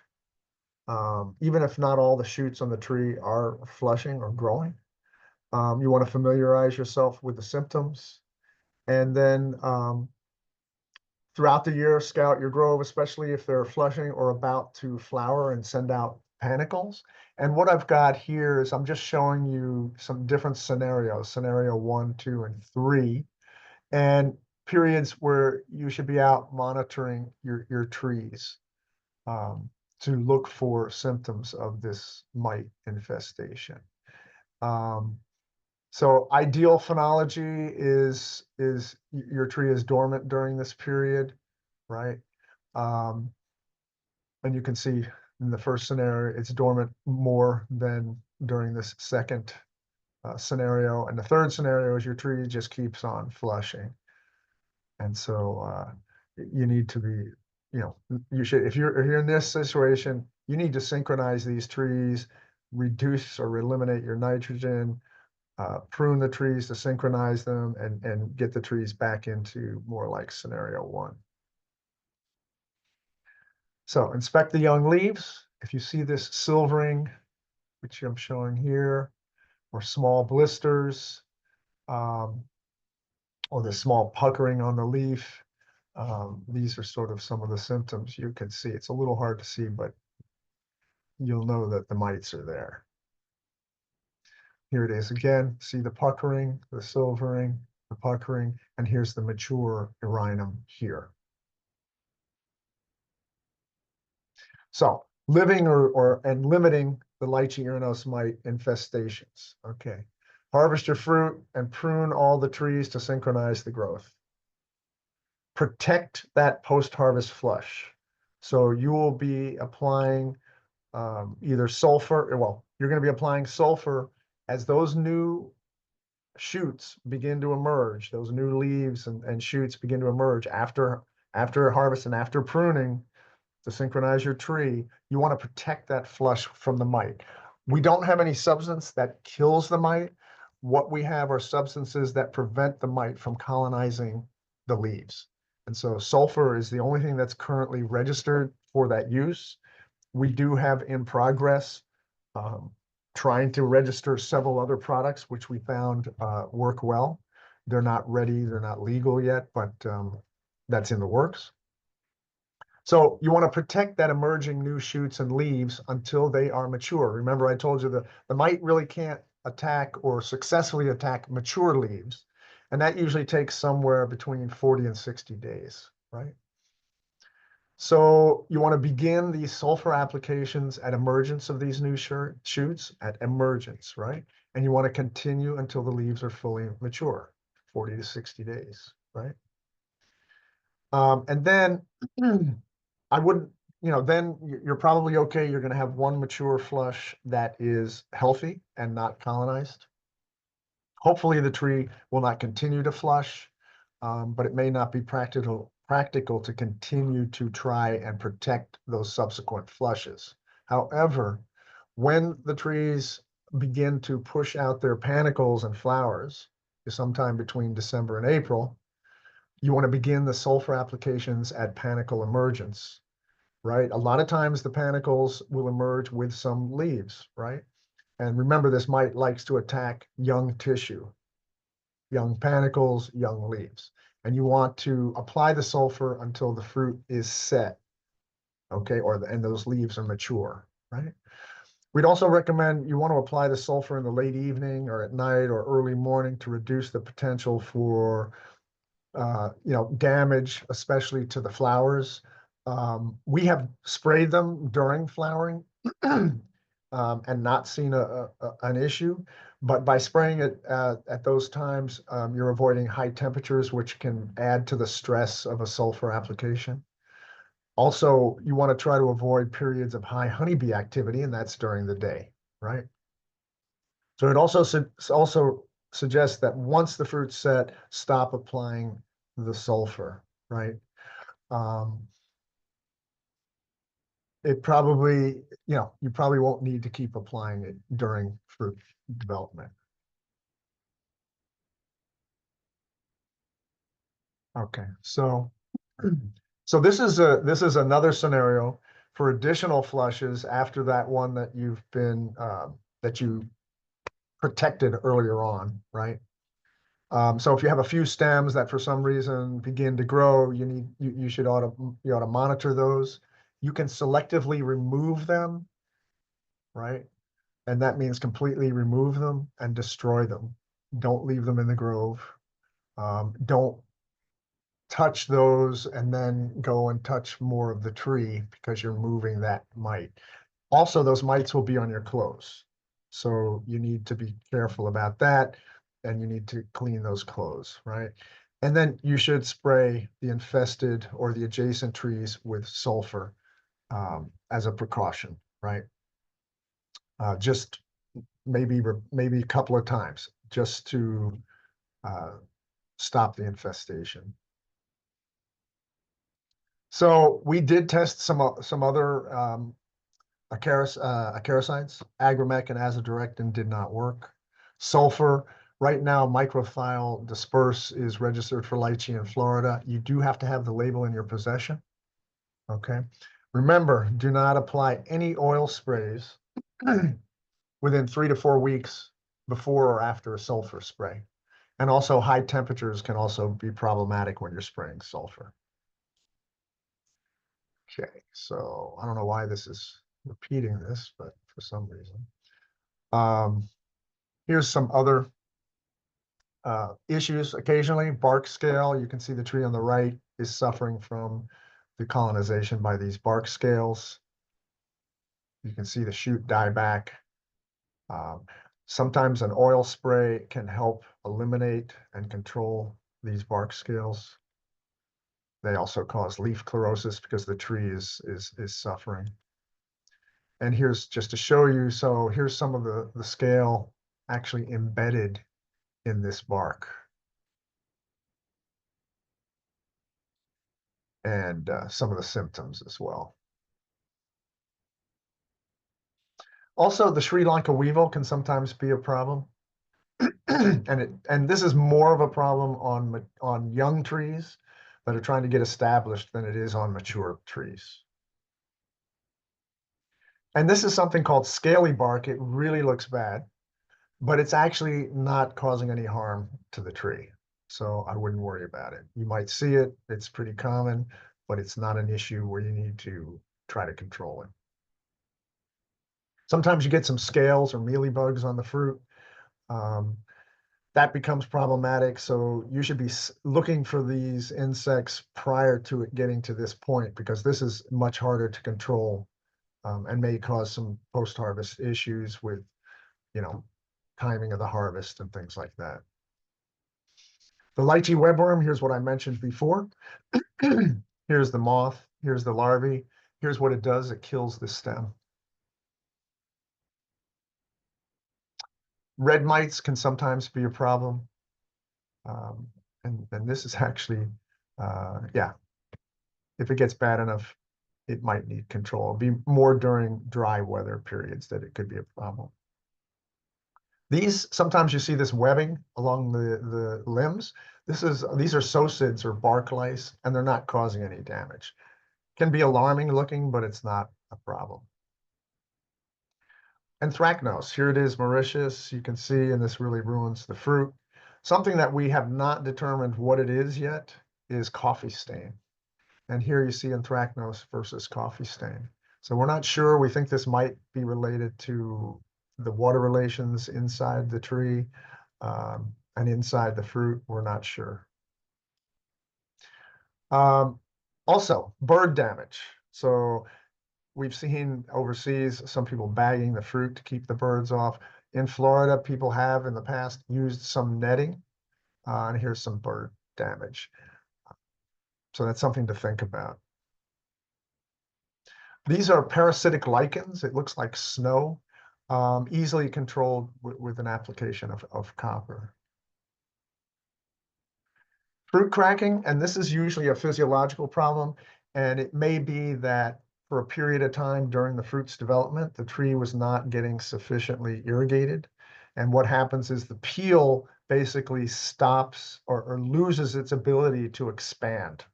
even if not all the shoots on the tree are flushing or growing. You want to familiarize yourself with the symptoms, and then throughout the year, scout your grove, especially if they're flushing or about to flower and send out panicles. And what I've got here is I'm just showing you some different scenarios, scenario 1, 2, and 3, and periods where you should be out monitoring your trees to look for symptoms of this mite infestation. So ideal phenology is your tree is dormant during this period, right? And you can see in the first scenario, it's dormant more than during this second scenario. And the third scenario is your tree just keeps on flushing. And so you need to be, you should, if you're in this situation, you need to synchronize these trees, reduce or eliminate your nitrogen, prune the trees to synchronize them, and get the trees back into more like scenario one. So inspect the young leaves. If you see this silvering, which I'm showing here, or small blisters, or the small puckering on the leaf, these are sort of some of the symptoms you can see. It's a little hard to see, but you'll know that the mites are there. Here it is again. See the puckering, the silvering, the puckering, and here's the mature Erinum here. So living and limiting the lychee Uranos mite infestations. Okay. Harvest your fruit and prune all the trees to synchronize the growth. Protect that post-harvest flush. So you will be applying either sulfur, well, you're going to be applying sulfur as those new shoots begin to emerge, those new leaves and shoots begin to emerge after harvest and after pruning to synchronize your tree. You want to protect that flush from the mite. We don't have any substance that kills the mite. What we have are substances that prevent the mite from colonizing the leaves. And so sulfur is the only thing that's currently registered for that use. We do have in progress trying to register several other products, which we found work well. They're not ready, they're not legal yet, but that's in the works. So you want to protect that emerging new shoots and leaves until they are mature. Remember, I told you the mite really can't attack or successfully attack mature leaves. And that usually takes somewhere between 40 and 60 days, right? So you want to begin these sulfur applications at emergence of these new shoots, at emergence, right? And you want to continue until the leaves are fully mature, 40 to 60 days, right? And then I wouldn't, then you're probably okay. You're going to have one mature flush that is healthy and not colonized. Hopefully the tree will not continue to flush, but it may not be practical to continue to try and protect those subsequent flushes. However, when the trees begin to push out their panicles and flowers, sometime between December and April, you want to begin the sulfur applications at panicle emergence, right? A lot of times the panicles will emerge with some leaves, right? And remember, this mite likes to attack young tissue, young panicles, young leaves. And you want to apply the sulfur until the fruit is set, okay, and those leaves are mature, right? We'd also recommend you want to apply the sulfur in the late evening or at night or early morning to reduce the potential for damage, especially to the flowers. We have sprayed them during flowering and not seen an issue, but by spraying it at those times, you're avoiding high temperatures, which can add to the stress of a sulfur application. Also, you want to try to avoid periods of high honeybee activity, and that's during the day, right? So it also suggests that once the fruit's set, stop applying the sulfur, right? It probably, you probably won't need to keep applying it during fruit development. Okay, so this is another scenario for additional flushes after that one that you've been that you protected earlier on, right? So if you have a few stems that for some reason begin to grow, you ought to monitor those. You can selectively remove them, right? And that means completely remove them and destroy them. Don't leave them in the grove. Don't touch those and then go and touch more of the tree because you're moving that mite. Also, those mites will be on your clothes. So you need to be careful about that, and you need to clean those clothes, right? And then you should spray the infested or the adjacent trees with sulfur as a precaution, right? Just, maybe a couple of times just to stop the infestation. So we did test some other acaricides. Agromec and azadirachtin did not work. Sulfur, right now, microthiol disperse is registered for lychee in Florida. You do have to have the label in your possession. Okay. Remember, do not apply any oil sprays within 3 to 4 weeks before or after a sulfur spray. And also high temperatures can also be problematic when you're spraying sulfur. Okay, so I don't know why this is repeating this, but for some reason. Here's some other issues occasionally. Bark scale, you can see the tree on the right is suffering from the colonization by these bark scales. You can see the shoot die back. Sometimes an oil spray can help eliminate and control these bark scales. They also cause leaf chlorosis because the tree is suffering. And here's just to show you, so here's some of the scale actually embedded in this bark. And some of the symptoms as well. Also, the Sri Lanka weevil can sometimes be a problem. and this is more of a problem on young trees that are trying to get established than it is on mature trees. And this is something called scaly bark. It really looks bad, but it's actually not causing any harm to the tree. So I wouldn't worry about it. You might see it, it's pretty common, but it's not an issue where you need to try to control it. Sometimes you get some scales or mealybugs on the fruit. That becomes problematic. So you should be looking for these insects prior to it getting to this point, because this is much harder to control and may cause some post-harvest issues with, timing of the harvest and things like that. The lychee webworm, here's what I mentioned before. Here's the moth, here's the larvae. Here's what it does, it kills the stem. Red mites can sometimes be a problem. And this is actually, yeah, if it gets bad enough, it might need control. It'll be more during dry weather periods that it could be a problem. Sometimes you see this webbing along the limbs. These are sosids or bark lice, and they're not causing any damage. Can be alarming looking, but it's not a problem. Anthracnose, here it is, Mauritius. You can see, and this really ruins the fruit. Something that we have not determined what it is yet is coffee stain. And here you see anthracnose versus coffee stain. So we're not sure. We think this might be related to the water relations inside the tree and inside the fruit. We're not sure. Also, bird damage. So we've seen overseas some people bagging the fruit to keep the birds off. In Florida, people have in the past used some netting, and here's some bird damage. So that's something to think about. These are parasitic lichens. It looks like snow, easily controlled with an application of copper. Fruit cracking, and this is usually a physiological problem, and it may be that for a period of time during the fruit's development, the tree was not getting sufficiently irrigated. And what happens is the peel basically stops or loses its ability to expand,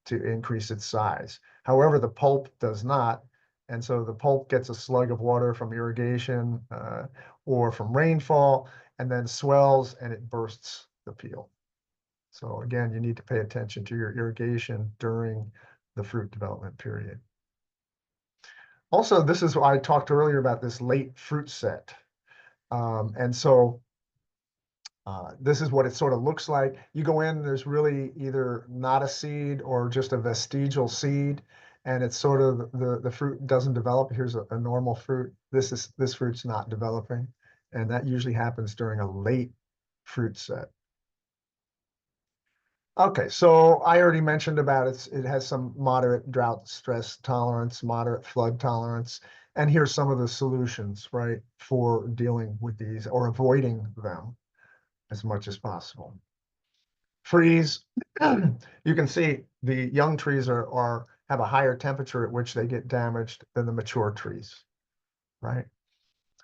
to increase its size. However, the pulp does not. And so the pulp gets a slug of water from irrigation or from rainfall, and then swells and it bursts the peel. So again, you need to pay attention to your irrigation during the fruit development period. Also, this is why I talked earlier about this late fruit set. And so this is what it sort of looks like. You go in, there's really either not a seed or just a vestigial seed, and it's sort of the fruit doesn't develop. Here's a normal fruit. This fruit's not developing, and that usually happens during a late fruit set. Okay, so I already mentioned about it. It has some moderate drought stress tolerance, moderate flood tolerance. And here's some of the solutions, right, for dealing with these or avoiding them as much as possible. Freeze, you can see the young trees have a higher temperature at which they get damaged than the mature trees, right?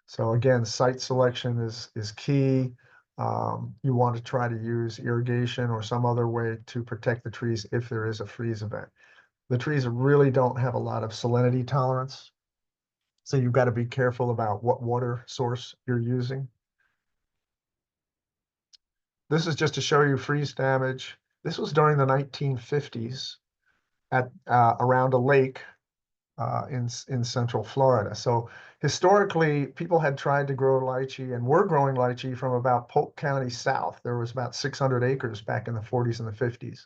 So again, site selection is key. You want to try to use irrigation or some other way to protect the trees if there is a freeze event. The trees really don't have a lot of salinity tolerance, so you've got to be careful about what water source you're using. This is just to show you freeze damage. This was during the 1950s at around a lake in Central Florida. So historically, people had tried to grow lychee and were growing lychee from about Polk County south. There was about 600 acres back in the 40s and the 50s.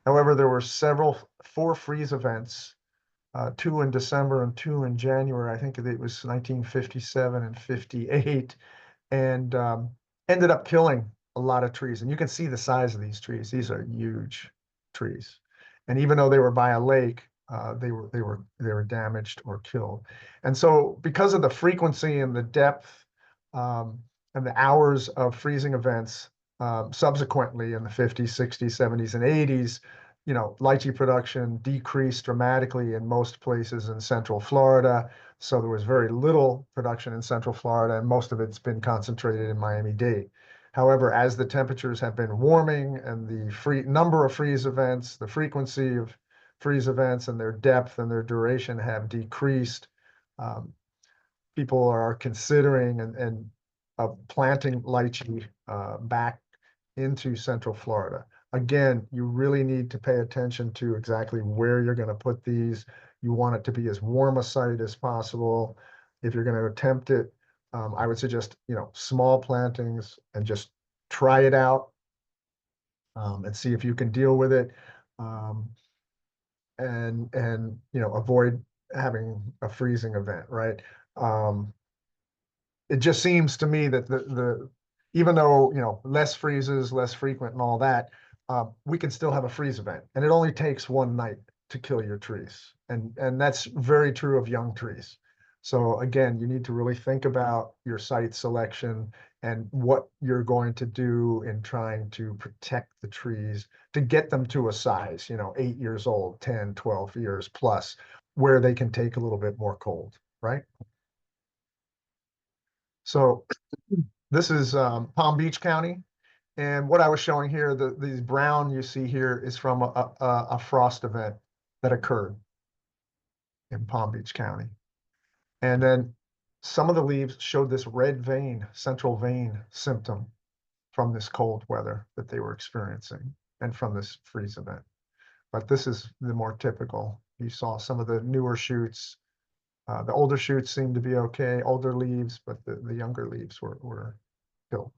However, there were four freeze events, two in December and two in January. I think it was 1957 and 58, and ended up killing a lot of trees. And you can see the size of these trees. These are huge trees. And even though they were by a lake, they were damaged or killed. And so because of the frequency and the depth and the hours of freezing events subsequently in the 50s, 60s, 70s, and 80s, lychee production decreased dramatically in most places in Central Florida. So there was very little production in Central Florida, and most of it's been concentrated in Miami-Dade. However, as the temperatures have been warming and the number of freeze events, the frequency of freeze events and their depth and their duration have decreased, people are considering and planting lychee back into Central Florida. Again, you really need to pay attention to exactly where you're going to put these. You want it to be as warm a site as possible. If you're going to attempt it, I would suggest, small plantings and just try it out and see if you can deal with it. And avoid having a freezing event, right? It just seems to me that the even though less freezes, less frequent, and all that, we can still have a freeze event, and it only takes one night to kill your trees, and that's very true of young trees. So again, you need to really think about your site selection and what you're going to do in trying to protect the trees to get them to a size, 8 years old, 10, 12 years plus, where they can take a little bit more cold, right? So this is Palm Beach County. And what I was showing here, these brown you see here is from a frost event that occurred in Palm Beach County. And then some of the leaves showed this red vein, central vein symptom from this cold weather that they were experiencing and from this freeze event. But this is the more typical. You saw some of the newer shoots. The older shoots seemed to be okay, older leaves, but the younger leaves were killed.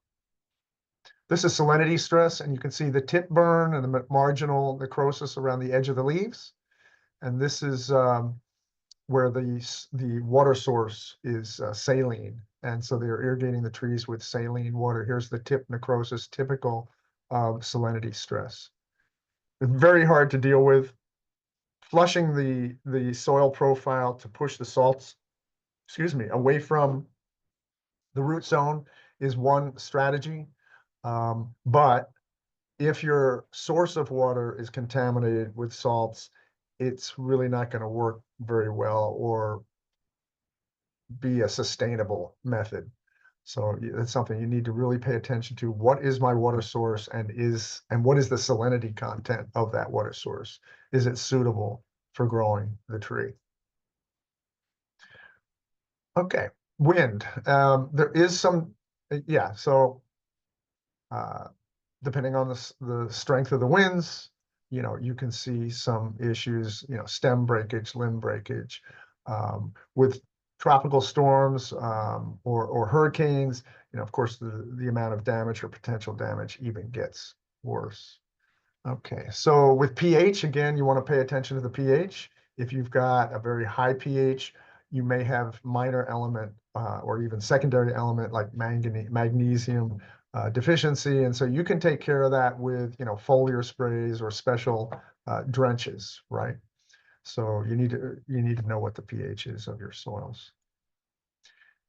This is salinity stress, and you can see the tip burn and the marginal necrosis around the edge of the leaves. And this is where the water source is saline. And so they're irrigating the trees with saline water. Here's the tip necrosis, typical of salinity stress. It's very hard to deal with. Flushing the soil profile to push the salts, away from the root zone is one strategy. But if your source of water is contaminated with salts, it's really not going to work very well or be a sustainable method. So that's something you need to really pay attention to. What is my water source, and what is the salinity content of that water source? Is it suitable for growing the tree? Okay, wind. There is some, yeah. So depending on the strength of the winds, you can see some issues, stem breakage, limb breakage. With tropical storms or hurricanes, of course, the amount of damage or potential damage even gets worse. Okay, so with pH, again, you want to pay attention to the pH. If you've got a very high pH, you may have minor element or even secondary element like magnesium deficiency. And so you can take care of that with, foliar sprays or special drenches, right? So you need to know what the pH is of your soils.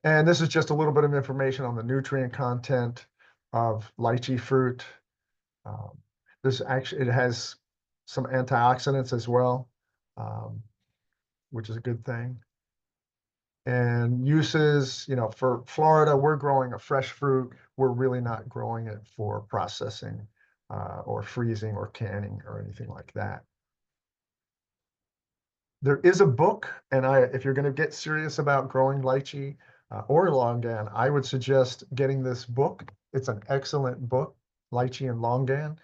And this is just a little bit of information on the nutrient content of lychee fruit. Um, it has some antioxidants as well, which is a good thing. And uses, for Florida, we're growing a fresh fruit. We're really not growing it for processing or freezing or canning or anything like that. There is a book, and if you're going to get serious about growing lychee or longan, I would suggest getting this book. It's an excellent book, Lychee and Longan.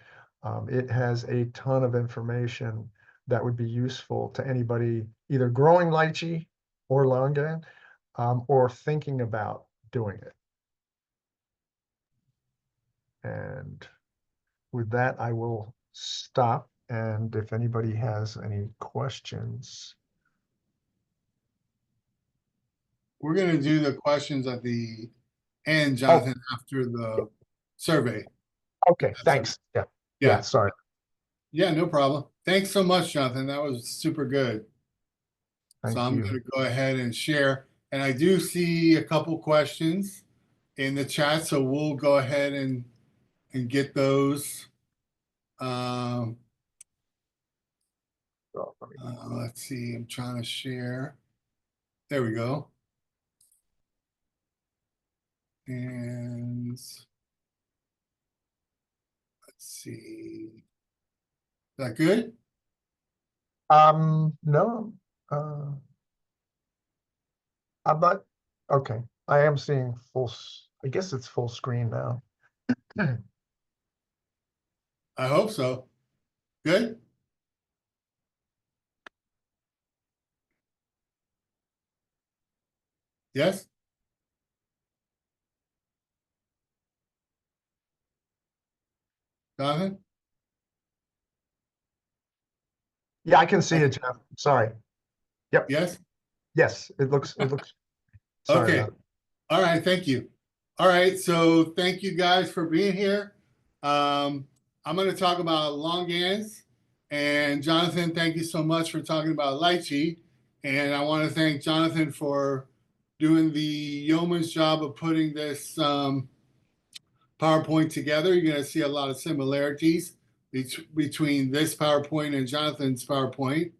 It has a ton of information that would be useful to anybody either growing lychee or longan or thinking about doing it. And with that, I will stop. And if anybody has any questions. We're going to do the questions at the end, Oh, Jonathan, after the survey. okay, thanks. Yeah, sorry. Yeah, no problem. Thanks so much, Jonathan. That was super good. So Thank I'm you. going to go ahead and share. And I do see a couple questions in the chat, so we'll go ahead and get those. Let's see. I'm trying to share. There we go. And let's see. Is that good? No, I'm not, okay. I am seeing I guess it's full screen now. I hope so. Good? Yes? Jonathan? Yeah, I can see it, Jeff. Sorry. Yep. Yes? Yes, it looks, sorry Okay. about it. All right. Thank you. All right. So thank you guys for being here. I'm going to talk about longans. And Jonathan, thank you so much for talking about lychee. And I want to thank Jonathan for doing the yeoman's job of putting this PowerPoint together. You're going to see a lot of similarities between this PowerPoint and Jonathan's PowerPoint.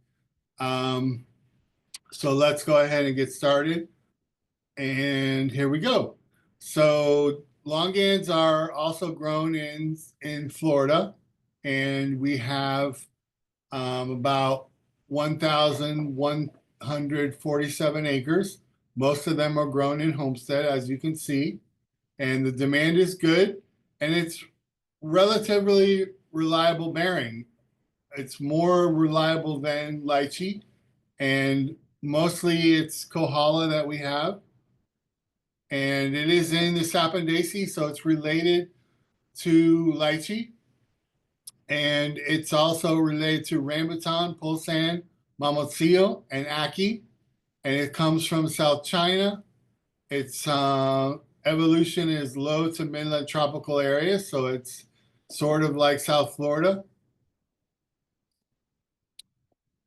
So let's go ahead and get started. And here we go. So longans are also grown in Florida, and we have about 1,147 acres. Most of them are grown in Homestead, as you can see, and the demand is good, and it's relatively reliable bearing. It's more reliable than lychee, and mostly it's Kohala that we have. And it is in the Sapandaceae, so it's related to lychee. And it's also related to rambutan, pulsan, mamotio, and ackee. And it comes from South China. Its evolution is low to midland tropical areas, so it's sort of like South Florida.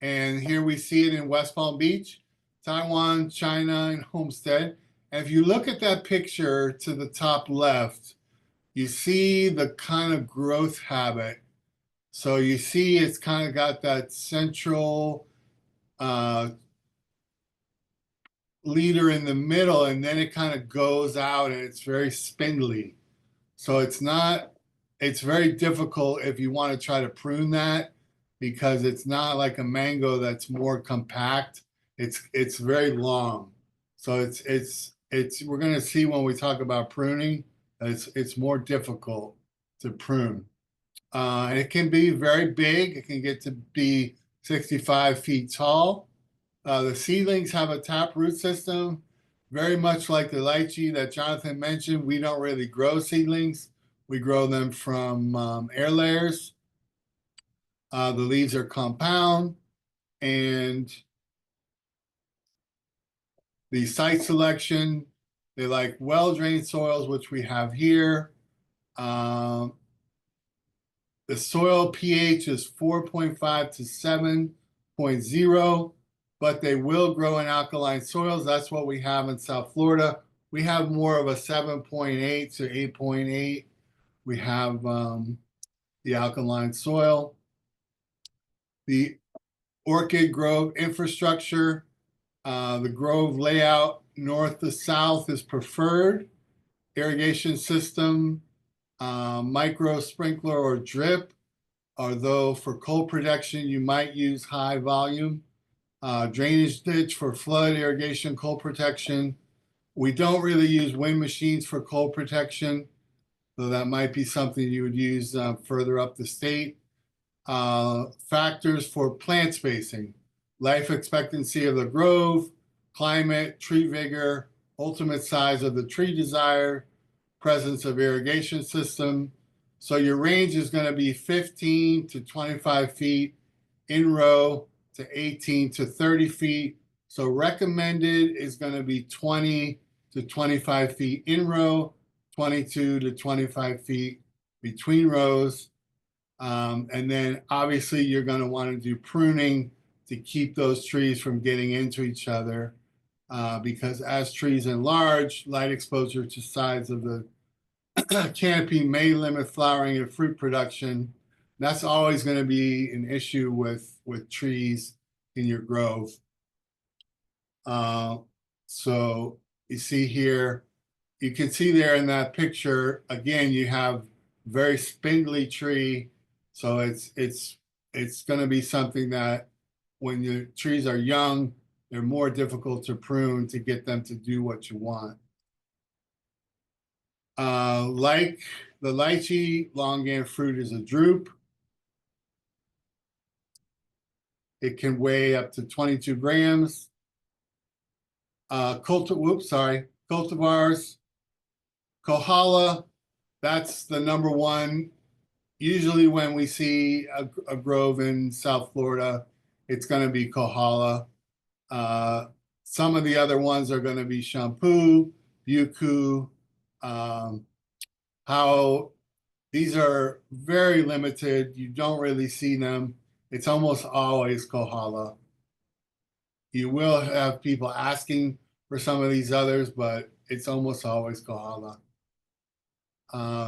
And here we see it in West Palm Beach, Taiwan, China, and Homestead. And if you look at that picture to the top left, you see the kind of growth habit. So you see it's kind of got that central leader in the middle, and then it kind of goes out and it's very spindly. So it's very difficult if you want to try to prune that because it's not like a mango that's more compact. It's very long. So we're going to see when we talk about pruning, it's more difficult to prune. And it can be very big. It can get to be 65 feet tall. The seedlings have a taproot system, very much like the lychee that Jonathan mentioned. We don't really grow seedlings. We grow them from air layers. The leaves are compound, and the site selection, they like well-drained soils, which we have here. The soil pH is 4.5 to 7. 8.0, but they will grow in alkaline soils. That's what we have in South Florida. We have more of a 7.8 to 8.8. We have the alkaline soil. The orchid grove infrastructure, the grove layout north to south is preferred. Irrigation system, micro sprinkler or drip, although for cold protection you might use high volume. Drainage ditch for flood irrigation, cold protection. We don't really use wind machines for cold protection, so that might be something you would use further up the state. Factors for plant spacing, life expectancy of the grove, climate, tree vigor, ultimate size of the tree desired, presence of irrigation system. So your range is going to be 15 to 25 feet in row to 18 to 30 feet. So recommended is going to be 20 to 25 feet in row, 22 to 25 feet between rows. And then obviously you're going to want to do pruning to keep those trees from getting into each other, because as trees enlarge, light exposure to sides of the canopy may limit flowering and fruit production. That's always going to be an issue with trees in your grove. So you see here, you can see there in that picture, again, you have very spindly tree. So it's going to be something that when your trees are young, they're more difficult to prune to get them to do what you want. Like the lychee, longan fruit is a drupe. It can weigh up to 22 grams. Cultivars. Kohala, that's the number one. Usually when we see a grove in South Florida, it's going to be Kohala. Some of the other ones are going to be shampoo, buku, how these are very limited. You don't really see them. It's almost always Kohala. You will have people asking for some of these others, but it's almost always Kohala.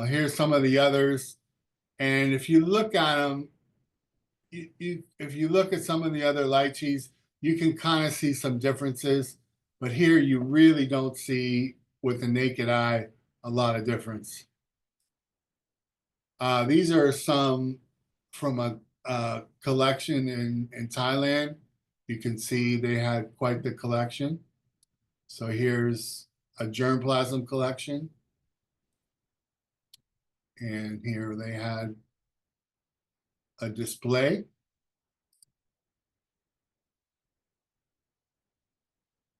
Here's some of the others. And if you look at them, if you look at some of the other lychees, you can kind of see some differences. But here you really don't see, with the naked eye, a lot of difference. These are some from a collection in Thailand. You can see they had quite the collection. So here's a germplasm collection. And here they had a display. It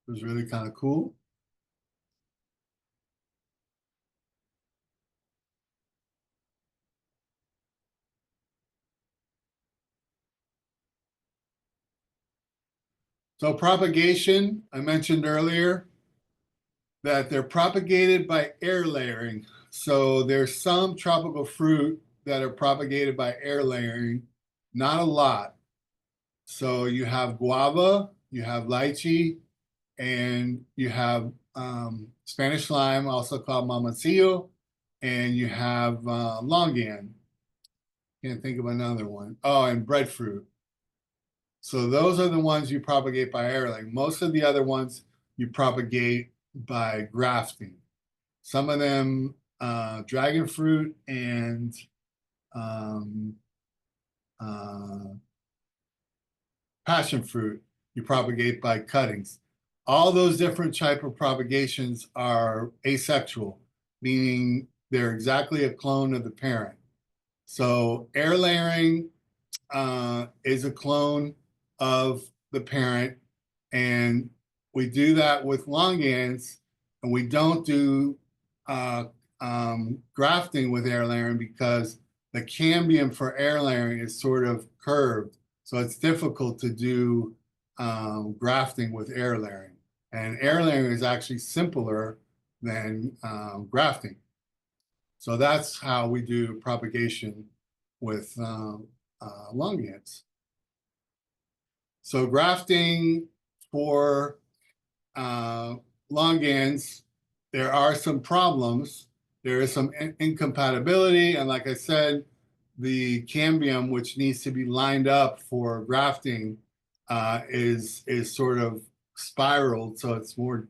was really kind of cool. So propagation, I mentioned earlier that they're propagated by air layering. So there's some tropical fruit that are propagated by air layering, not a lot. So you have guava, you have lychee, and you have Spanish lime, also called mamacillo, and you have longan. Can't think of another one. Oh, and breadfruit. So those are the ones you propagate by air layering. Most of the other ones you propagate by grafting. Some of them, dragon fruit and passion fruit, you propagate by cuttings. All those different type of propagations are asexual, meaning they're exactly a clone of the parent. So air layering is a clone of the parent, and we do that with longans, and we don't do grafting with air layering because the cambium for air layering is sort of curved, so it's difficult to do grafting with air layering. And air layering is actually simpler than grafting. So that's how we do propagation with longans. So grafting for longans, there are some problems. There is some incompatibility, and like I said, the cambium, which needs to be lined up for grafting, is sort of spiraled, so it's more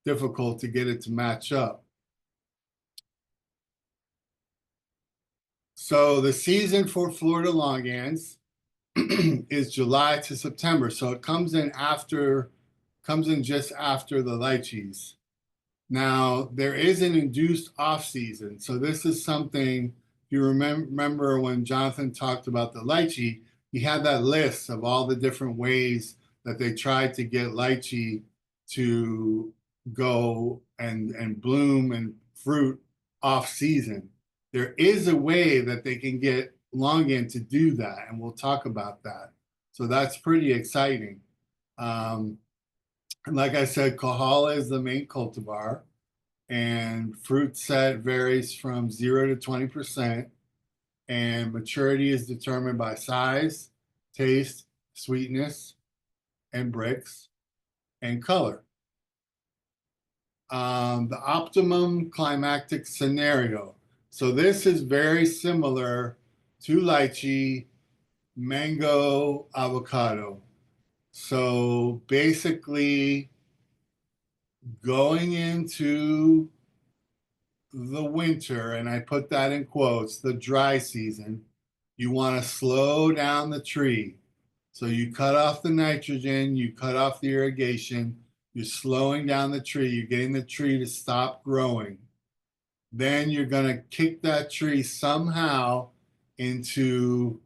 difficult to get it to match up. So the season for Florida longans is July to September. So it comes in just after the lychees. Now there is an induced off season. So this is something you remember when Jonathan talked about the lychee, he had that list of all the different ways that they tried to get lychee to go and bloom and fruit off season. There is a way that they can get Longan to do that, and we'll talk about that. So that's pretty exciting. And like I said, Kahala is the main cultivar, and fruit set varies from 0 to 20%, and maturity is determined by size, taste, sweetness, and bricks, and color. The optimum climactic scenario. So this is very similar to lychee, mango, avocado. So basically, going into the winter, and I put that in quotes, the dry season, you want to slow down the tree. So you cut off the nitrogen, you cut off the irrigation, you're slowing down the tree, you're getting the tree to stop growing. Then you're going to kick that tree somehow into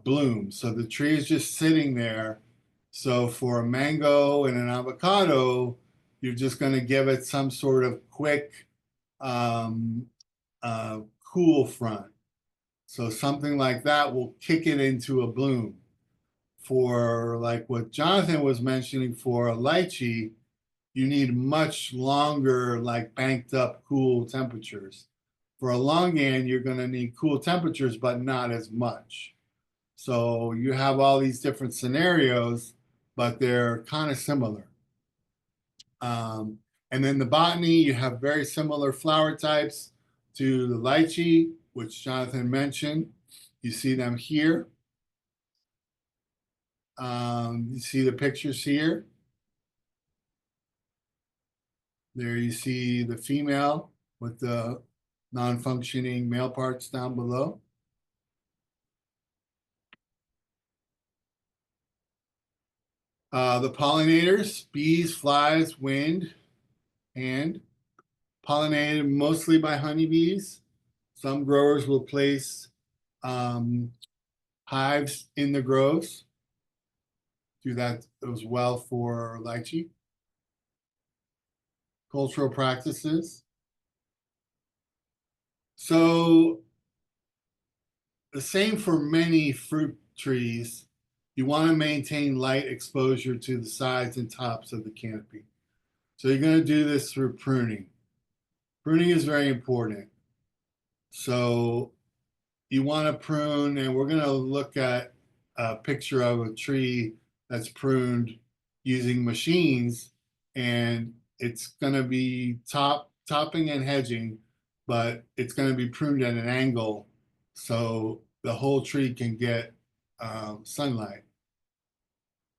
bloom. So the tree is just sitting there. So for a mango and an avocado, you're just going to give it some sort of quick cool front. So something like that will kick it into a bloom. For like what Jonathan was mentioning for a lychee, you need much longer, like banked up cool temperatures. For a longan, you're going to need cool temperatures, but not as much. So you have all these different scenarios, but they're kind of similar. And then the botany, you have very similar flower types to the lychee, which Jonathan mentioned. You see them here. You see the pictures here. There you see the female with the non-functioning male parts down below. The pollinators, bees, flies, wind, and pollinated mostly by honeybees. Some growers will place hives in the groves. Do that as well for lychee. Cultural practices. So the same for many fruit trees. You want to maintain light exposure to the sides and tops of the canopy. So you're going to do this through pruning. Pruning is very important. So you want to prune, and we're going to look at a picture of a tree that's pruned using machines, and it's going to be topping and hedging, but it's going to be pruned at an angle so the whole tree can get sunlight.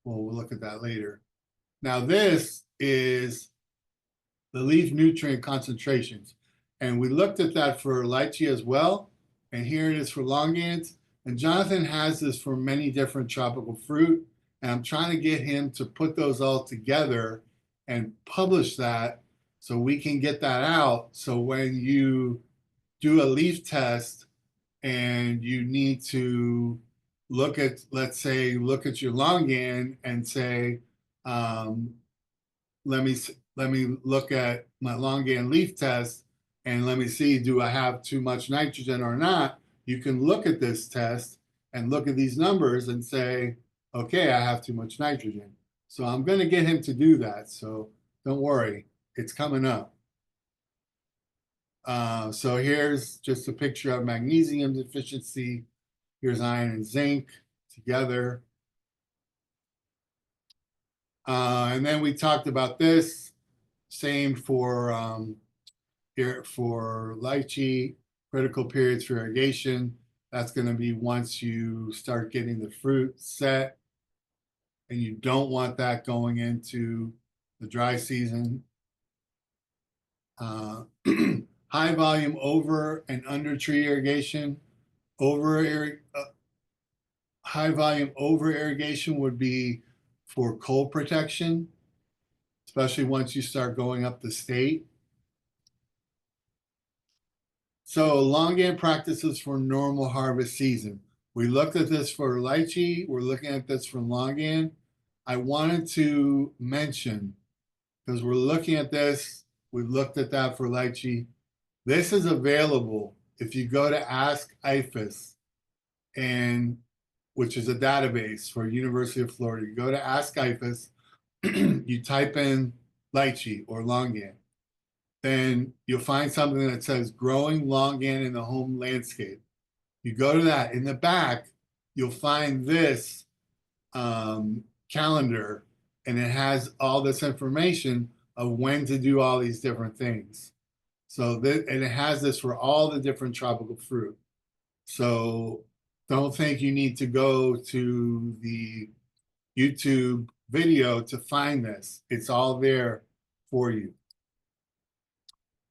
We'll look at that later. Now this is the leaf nutrient concentrations, and we looked at that for lychee as well, and here it is for longans. And Jonathan has this for many different tropical fruit, and I'm trying to get him to put those all together and publish that so we can get that out. So when you do a leaf test and you need to look at, let's say, look at your longan and say, let me look at my longan leaf test and let me see, do I have too much nitrogen or not? You can look at this test and look at these numbers and say, okay, I have too much nitrogen. So I'm going to get him to do that. So don't worry, it's coming up. So here's just a picture of magnesium deficiency. Here's iron and zinc together. And then we talked about this, same for here for lychee, critical periods for irrigation. That's going to be once you start getting the fruit set, and you don't want that going into the dry season. High volume over and under tree irrigation. High volume over irrigation would be for cold protection, especially once you start going up the state. So longan practices for normal harvest season. We looked at this for lychee. We're looking at this for longan. I wanted to mention, because we're looking at this, we looked at that for lychee. This is available if you go to Ask IFAS, and which is a database for University of Florida. You go to Ask IFAS, you type in lychee or longan, then you'll find something that says growing longan in the home landscape. You go to that. In the back, you'll find this calendar, and it has all this information of when to do all these different things. So that, and it has this for all the different tropical fruit. So don't think you need to go to the YouTube video to find this. It's all there for you.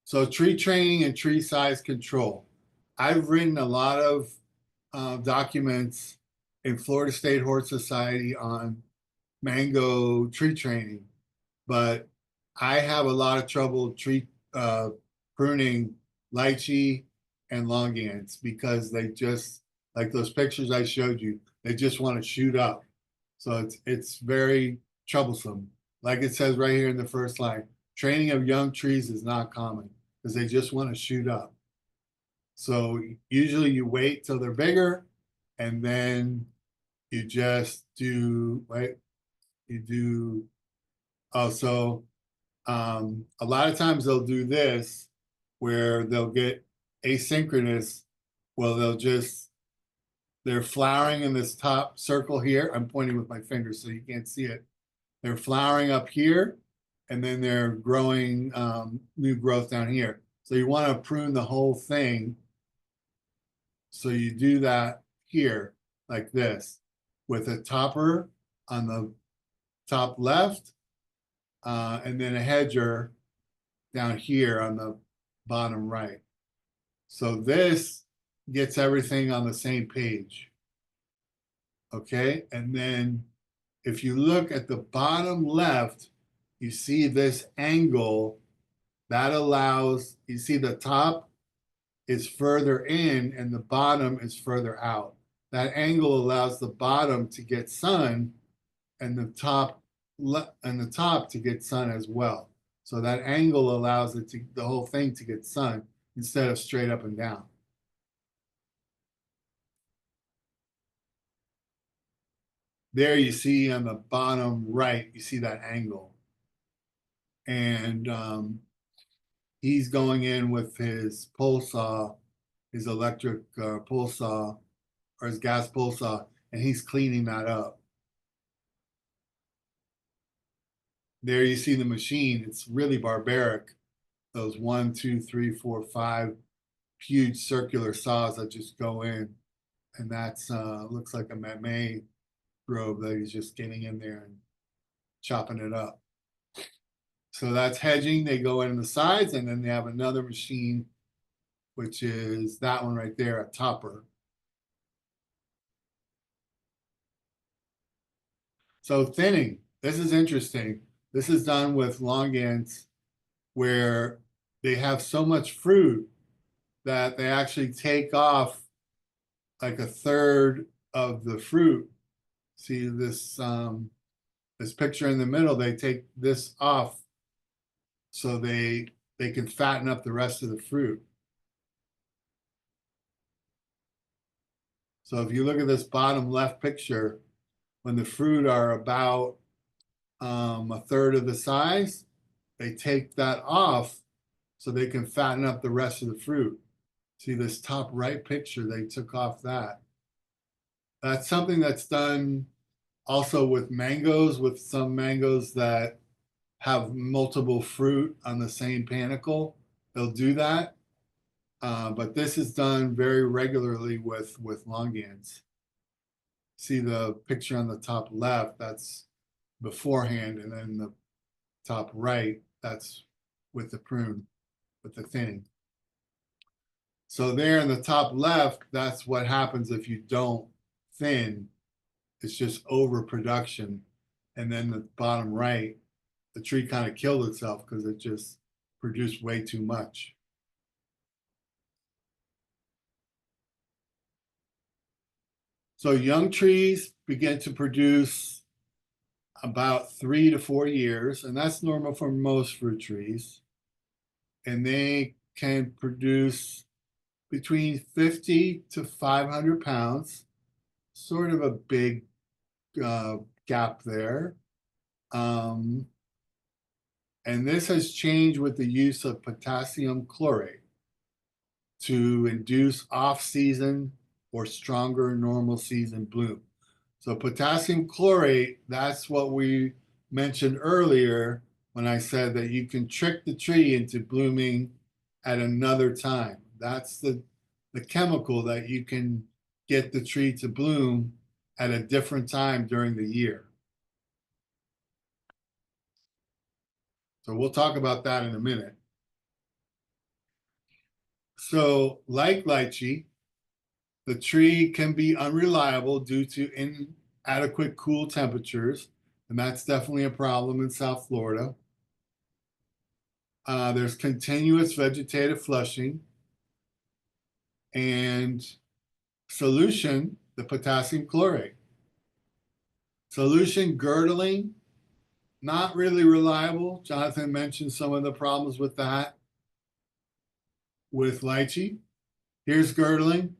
So tree training and tree size control. I've written a lot of documents in Florida State Horse Society on mango tree training, but I have a lot of trouble tree pruning lychee and longans because they just, like those pictures I showed you, they just want to shoot up. So it's very troublesome. Like it says right here in the first line, training of young trees is not common because they just want to shoot up. So usually you wait till they're bigger, and then you just do, right? You do, also, a lot of times they'll do this where they'll get asynchronous. Well, they're flowering in this top circle here. I'm pointing with my finger so you can't see it. They're flowering up here, and then they're growing new growth down here. So you want to prune the whole thing. So you do that here like this with a topper on the top left, and then a hedger down here on the bottom right. So this gets everything on the same page. Okay, and then if you look at the bottom left, you see this angle that allows, you see the top is further in and the bottom is further out. That angle allows the bottom to get sun and the top to get sun as well. So that angle allows it to, the whole thing to get sun instead of straight up and down. There you see on the bottom right, you see that angle. And he's going in with his pole saw, his electric pole saw, or his gas pole saw, and he's cleaning that up. There you see the machine. It's really barbaric. Those 1, 2, 3, 4, 5 huge circular saws that just go in. And that's looks like a Miami grove that he's just getting in there and chopping it up. So that's hedging. They go in the sides, and then they have another machine, which is that one right there, a topper. So thinning, this is interesting. This is done with longans where they have so much fruit that they actually take off like a third of the fruit. See this this picture in the middle, they take this off so they can fatten up the rest of the fruit. So if you look at this bottom left picture, when the fruit are about a third of the size, they take that off so they can fatten up the rest of the fruit. See this top right picture, they took off that. That's something that's done Also with mangoes, with some mangoes that have multiple fruit on the same panicle, they'll do that. But this is done very regularly with longans. See the picture on the top left, that's beforehand, and then the top right, that's with the prune, with the thinning. So there in the top left, that's what happens if you don't thin. It's just overproduction. And then the bottom right, the tree kind of killed itself because it just produced way too much. So young trees begin to produce about 3 to 4 years, and that's normal for most fruit trees. And they can produce between 50 to 500 pounds, sort of a big gap there. And this has changed with the use of potassium chlorate to induce off-season or stronger normal season bloom. So potassium chlorate, that's what we mentioned earlier when I said that you can trick the tree into blooming at another time. That's the chemical that you can get the tree to bloom at a different time during the year. So we'll talk about that in a minute. So like lychee, the tree can be unreliable due to inadequate cool temperatures, and that's definitely a problem in South Florida. There's continuous vegetative flushing, and solution, the potassium chlorate. Solution girdling, not really reliable. Jonathan mentioned some of the problems with that with lychee. Here's girdling,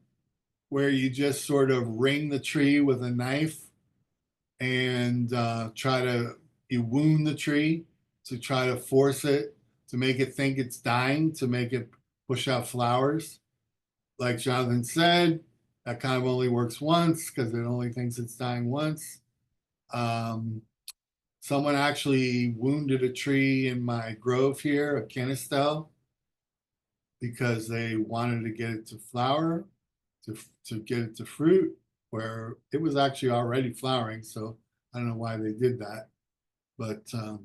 where you just sort of wring the tree with a knife and you wound the tree to try to force it, to make it think it's dying, to make it push out flowers. Like Jonathan said, that kind of only works once because it only thinks it's dying once. Someone actually wounded a tree in my grove here, a canistel, because they wanted to get it to flower, to get it to fruit, where it was actually already flowering. So I don't know why they did that, but I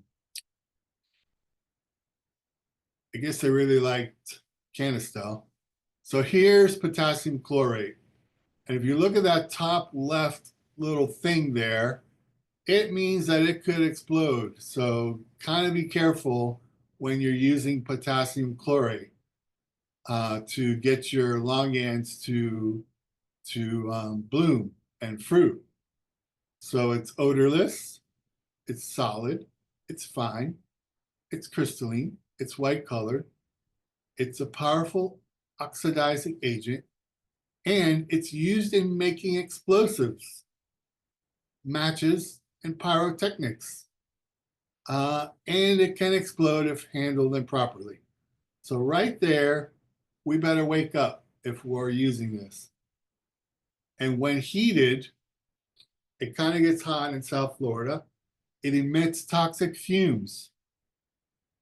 guess they really liked canistel. So here's potassium chlorate. And if you look at that top left little thing there, it means that it could explode. So kind of be careful when you're using potassium chlorate to get your longans to bloom and fruit. So it's odorless, it's solid, it's fine, it's crystalline, it's white colored, it's a powerful oxidizing agent, and it's used in making explosives, matches, and pyrotechnics. And it can explode if handled improperly. So right there, we better wake up if we're using this. And when heated, it kind of gets hot in South Florida. It emits toxic fumes.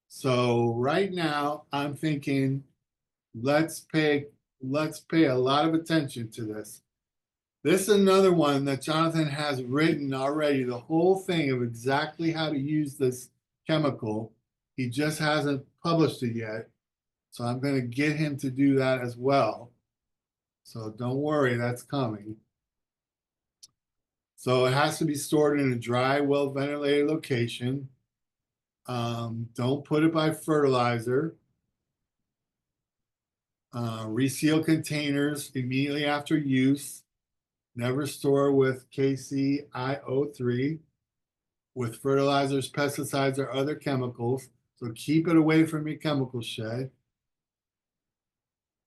So right now, I'm thinking, let's pay a lot of attention to this. This is another one that Jonathan has written already, the whole thing of exactly how to use this chemical. He just hasn't published it yet. So I'm going to get him to do that as well. So don't worry, that's coming. So it has to be stored in a dry, well-ventilated location. Don't put it by fertilizer. Reseal containers immediately after use. Never store with KCIO3, with fertilizers, pesticides, or other chemicals. So keep it away from your chemical shed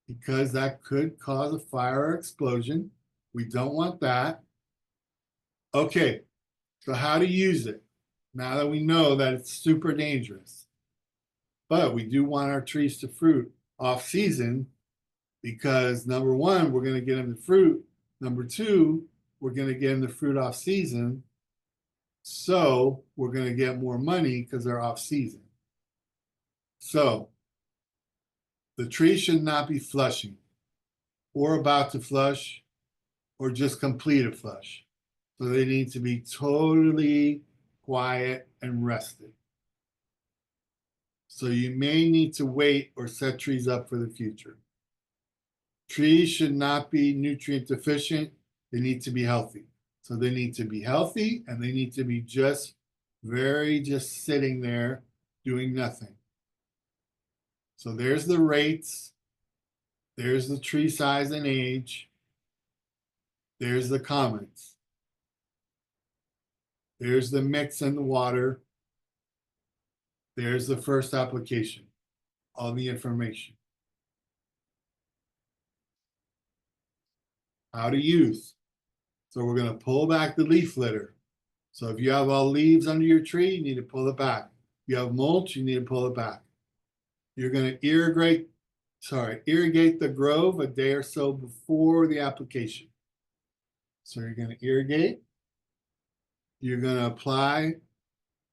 because that could cause a fire or explosion. We don't want that. Okay, so how to use it now that we know that it's super dangerous. But we do want our trees to fruit off season because number one, we're going to get them to fruit. Number two, we're going to get them to fruit off season. So we're going to get more money because they're off season. So the tree should not be flushing or about to flush or just complete a flush. So they need to be totally quiet and rested. So you may need to wait or set trees up for the future. Trees should not be nutrient deficient. They need to be healthy. So they need to be healthy and they need to be just sitting there doing nothing. So there's the rates. There's the tree size and age. There's the comments. There's the mix and the water. There's the first application, all the information. How to use. So we're going to pull back the leaf litter. So if you have all leaves under your tree, you need to pull it back. If you have mulch, you need to pull it back. You're going to irrigate the grove a day or so before the application. So you're going to irrigate. You're going to apply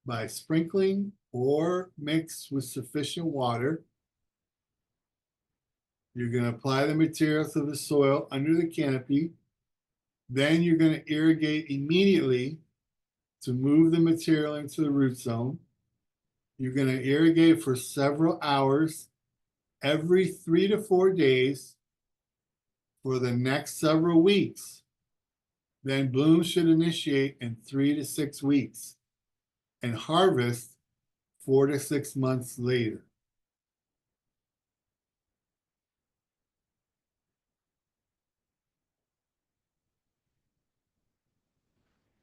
by sprinkling or mix with sufficient water. You're going to apply the material to the soil under the canopy. Then you're going to irrigate immediately to move the material into the root zone. You're going to irrigate for several hours every 3 to 4 days for the next several weeks. Then bloom should initiate in 3 to 6 weeks and harvest 4 to 6 months later.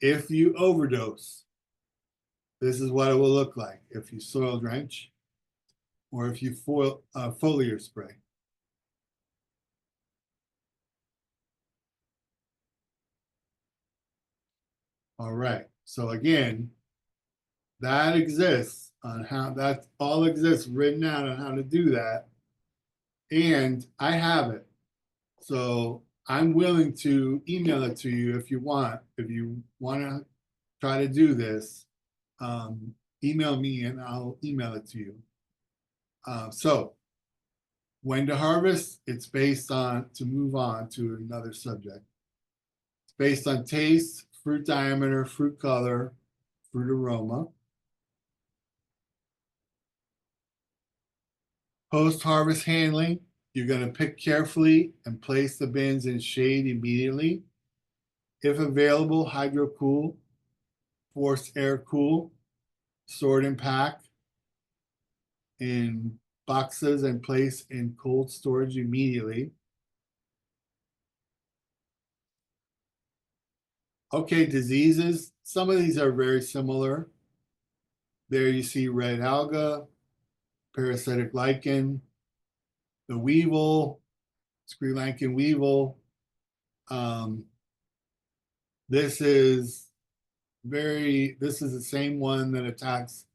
If you overdose, this is what it will look like if you soil drench or if you foliar spray. All right, so again, that exists on how, that all exists written out on how to do that. And I have it. So I'm willing to email it to you if you want. If you want to try to do this, email me and I'll email it to you. So when to harvest, it's based on, to move on to another subject. It's based on taste, fruit diameter, fruit color, fruit aroma. Post-harvest handling, you're going to pick carefully and place the bins in shade immediately. If available, hydro cool, forced air cool, sort and pack in boxes and place in cold storage immediately. Okay, diseases. Some of these are very similar. There you see red alga, parasitic lichen, the weevil, Sri Lankan weevil. This is the same one that attacks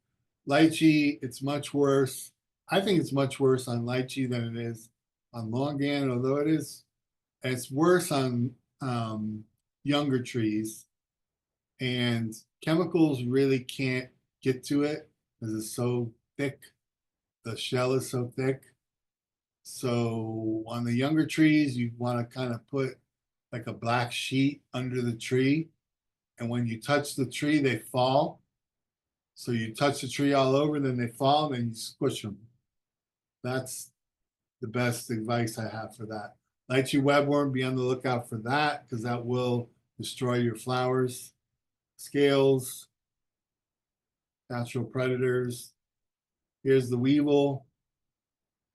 lychee. It's much worse. I think it's much worse on lychee than it is on longan, although it's worse on younger trees. And chemicals really can't get to it because it's so thick. The shell is so thick. So on the younger trees, you want to kind of put like a black sheet under the tree. And when you touch the tree, they fall. So you touch the tree all over, then they fall, then you squish them. That's the best advice I have for that. Lychee webworm, be on the lookout for that because that will destroy your flowers. Scales, natural predators. Here's the weevil.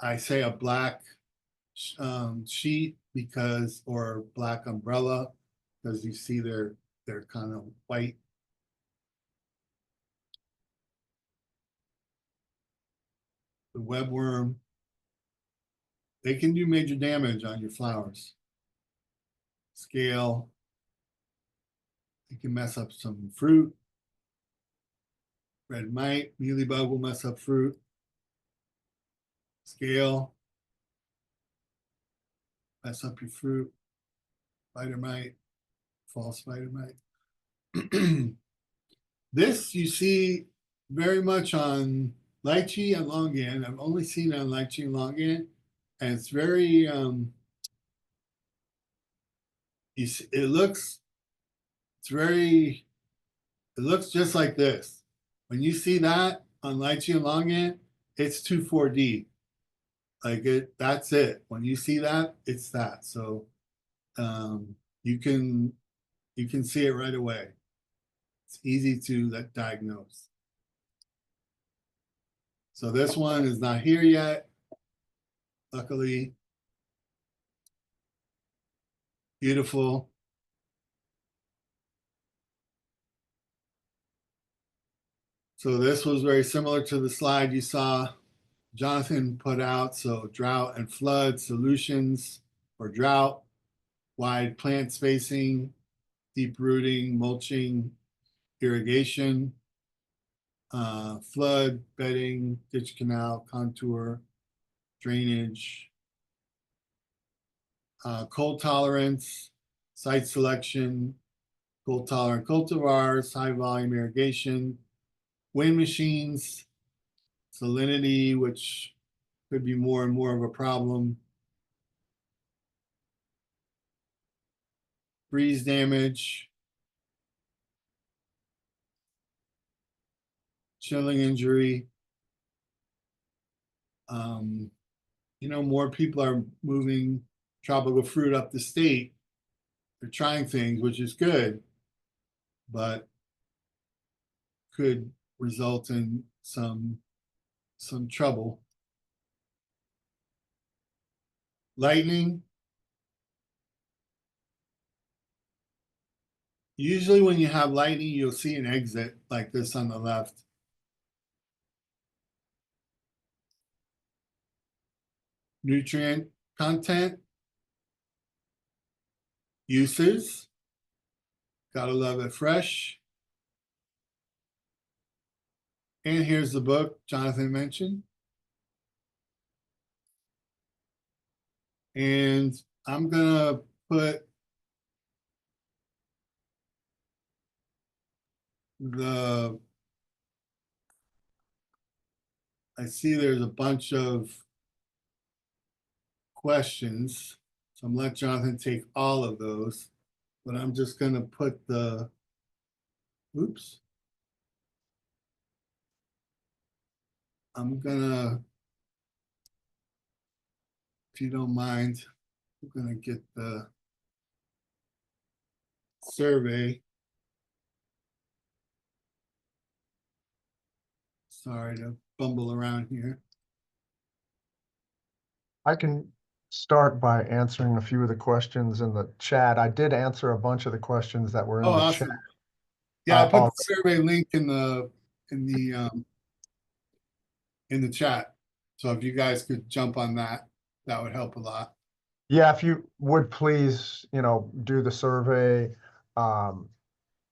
I say a black sheet because, or black umbrella, because you see they're kind of white. The webworm, they can do major damage on your flowers. Scale, it can mess up some fruit. Red mite, mealybug will mess up fruit. Scale, mess up your fruit. Spider mite, false spider mite. This you see very much on lychee and longan. I've only seen it on lychee and longan, and it's very it looks it's very it looks just like this. When you see that on lychee and longan, it's 2,4-D. Like that's it. When you see that, it's that. So um, you can see it right away. It's easy to diagnose. So this one is not here yet. Luckily, beautiful. So this was very similar to the slide you saw Jonathan put out. So drought and flood solutions for drought, wide plant spacing, deep rooting, mulching, irrigation, flood, bedding, ditch canal, contour, drainage, cold tolerance, site selection, cold tolerant cultivars, high volume irrigation, wind machines, salinity, which could be more and more of a problem, breeze damage, chilling injury. More people are moving tropical fruit up the state. They're trying things, which is good, but could result in some trouble. Lightning. Usually when you have lightning, you'll see an exit like this on the left. Nutrient content. Uses. Gotta love it fresh. And here's the book Jonathan mentioned. And I'm gonna put I see there's a bunch of questions. So I'm gonna let Jonathan take all of those, but I'm just gonna put oops. I'm gonna, if you don't mind, I'm gonna get the survey. Sorry to bumble around here. I can start by answering a few of the questions in the chat. I did answer a bunch of the questions that were in Oh, the awesome. chat. Yeah, I put already. the survey link in the chat. So if you guys could jump on that, that would help a lot. Yeah, if you would please, do the survey. Um,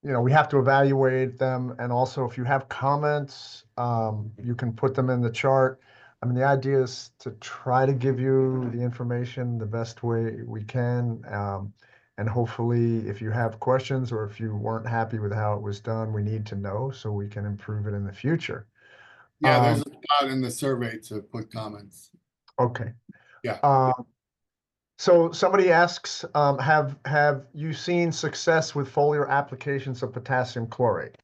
we have to evaluate them. And also, if you have comments, you can put them in the chart. I mean, the idea is to try to give you the information the best way we can. And hopefully, if you have questions or if you weren't happy with how it was done, we need to know so we can improve it in the future. Yeah, there's a spot in the survey to put comments. Okay. Yeah. So somebody asks, have you seen success with foliar applications of potassium chlorate?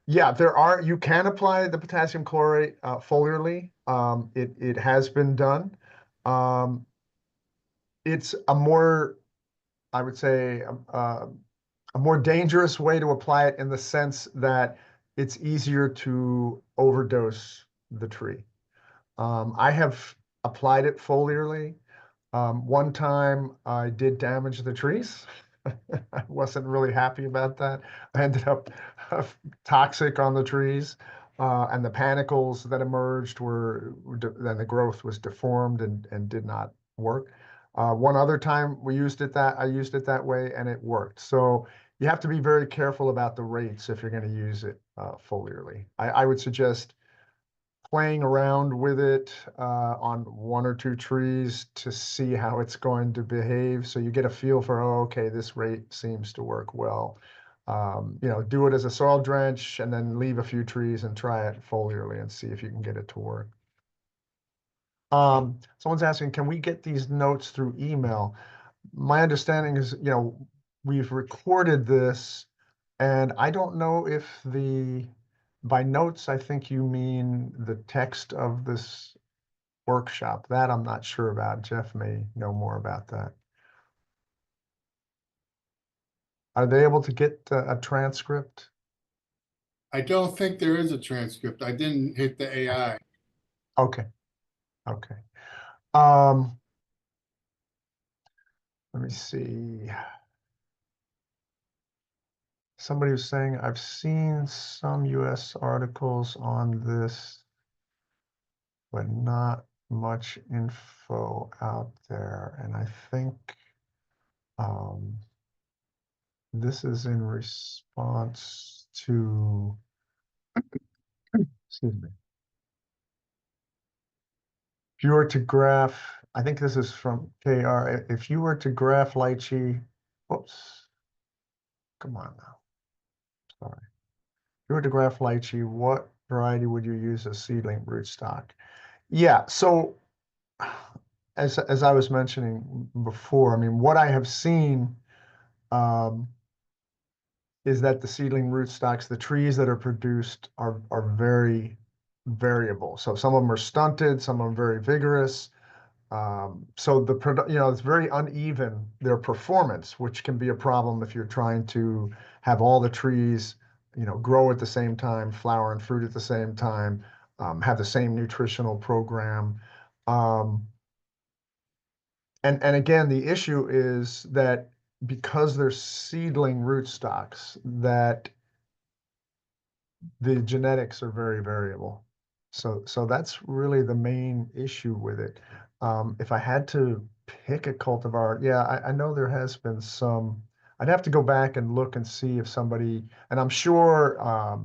Yeah, you can apply the potassium chlorate foliarly. It has been done. It's a more, I would say, a more dangerous way to apply it in the sense that it's easier to overdose the tree. I have applied it foliarly. One time I did damage the trees. I wasn't really happy about that. I ended up toxic on the trees, and the panicles that emerged then the growth was deformed and did not work. One other time I used it that way and it worked. So you have to be very careful about the rates if you're going to use it foliarly. I would suggest playing around with it on one or two trees to see how it's going to behave. So you get a feel for, oh, okay, this rate seems to work well. Do it as a soil drench and then leave a few trees and try it foliarly and see if you can get it to work. Someone's asking, can we get these notes through email? My understanding is, we've recorded this, and I don't know if by notes, I think you mean the text of this workshop. That I'm not sure about. Jeff may know more about that. Are they able to get a transcript? I don't think there is a transcript. I didn't hit the AI. Okay, okay. Um, let me see. Somebody was saying, I've seen some US articles on this, but not much info out there. And I think this is in response to, excuse me. If you were to graph, I think this is from KR, if you were to graph lychee, whoops, come on now, sorry. If you were to graph lychee, what variety would you use as seedling rootstock? Yeah, so as I was mentioning before, I mean, what I have seen is that the seedling rootstocks, the trees that are produced are very variable. So some of them are stunted, some of them very vigorous. So it's very uneven, their performance, which can be a problem if you're trying to have all the trees, grow at the same time, flower and fruit at the same time, have the same nutritional program. And again, the issue is that because they're seedling rootstocks, that the genetics are very variable. So that's really the main issue with it. If I had to pick a cultivar, yeah, I know there has been some. I'd have to go back and look and see if somebody, and I'm sure, I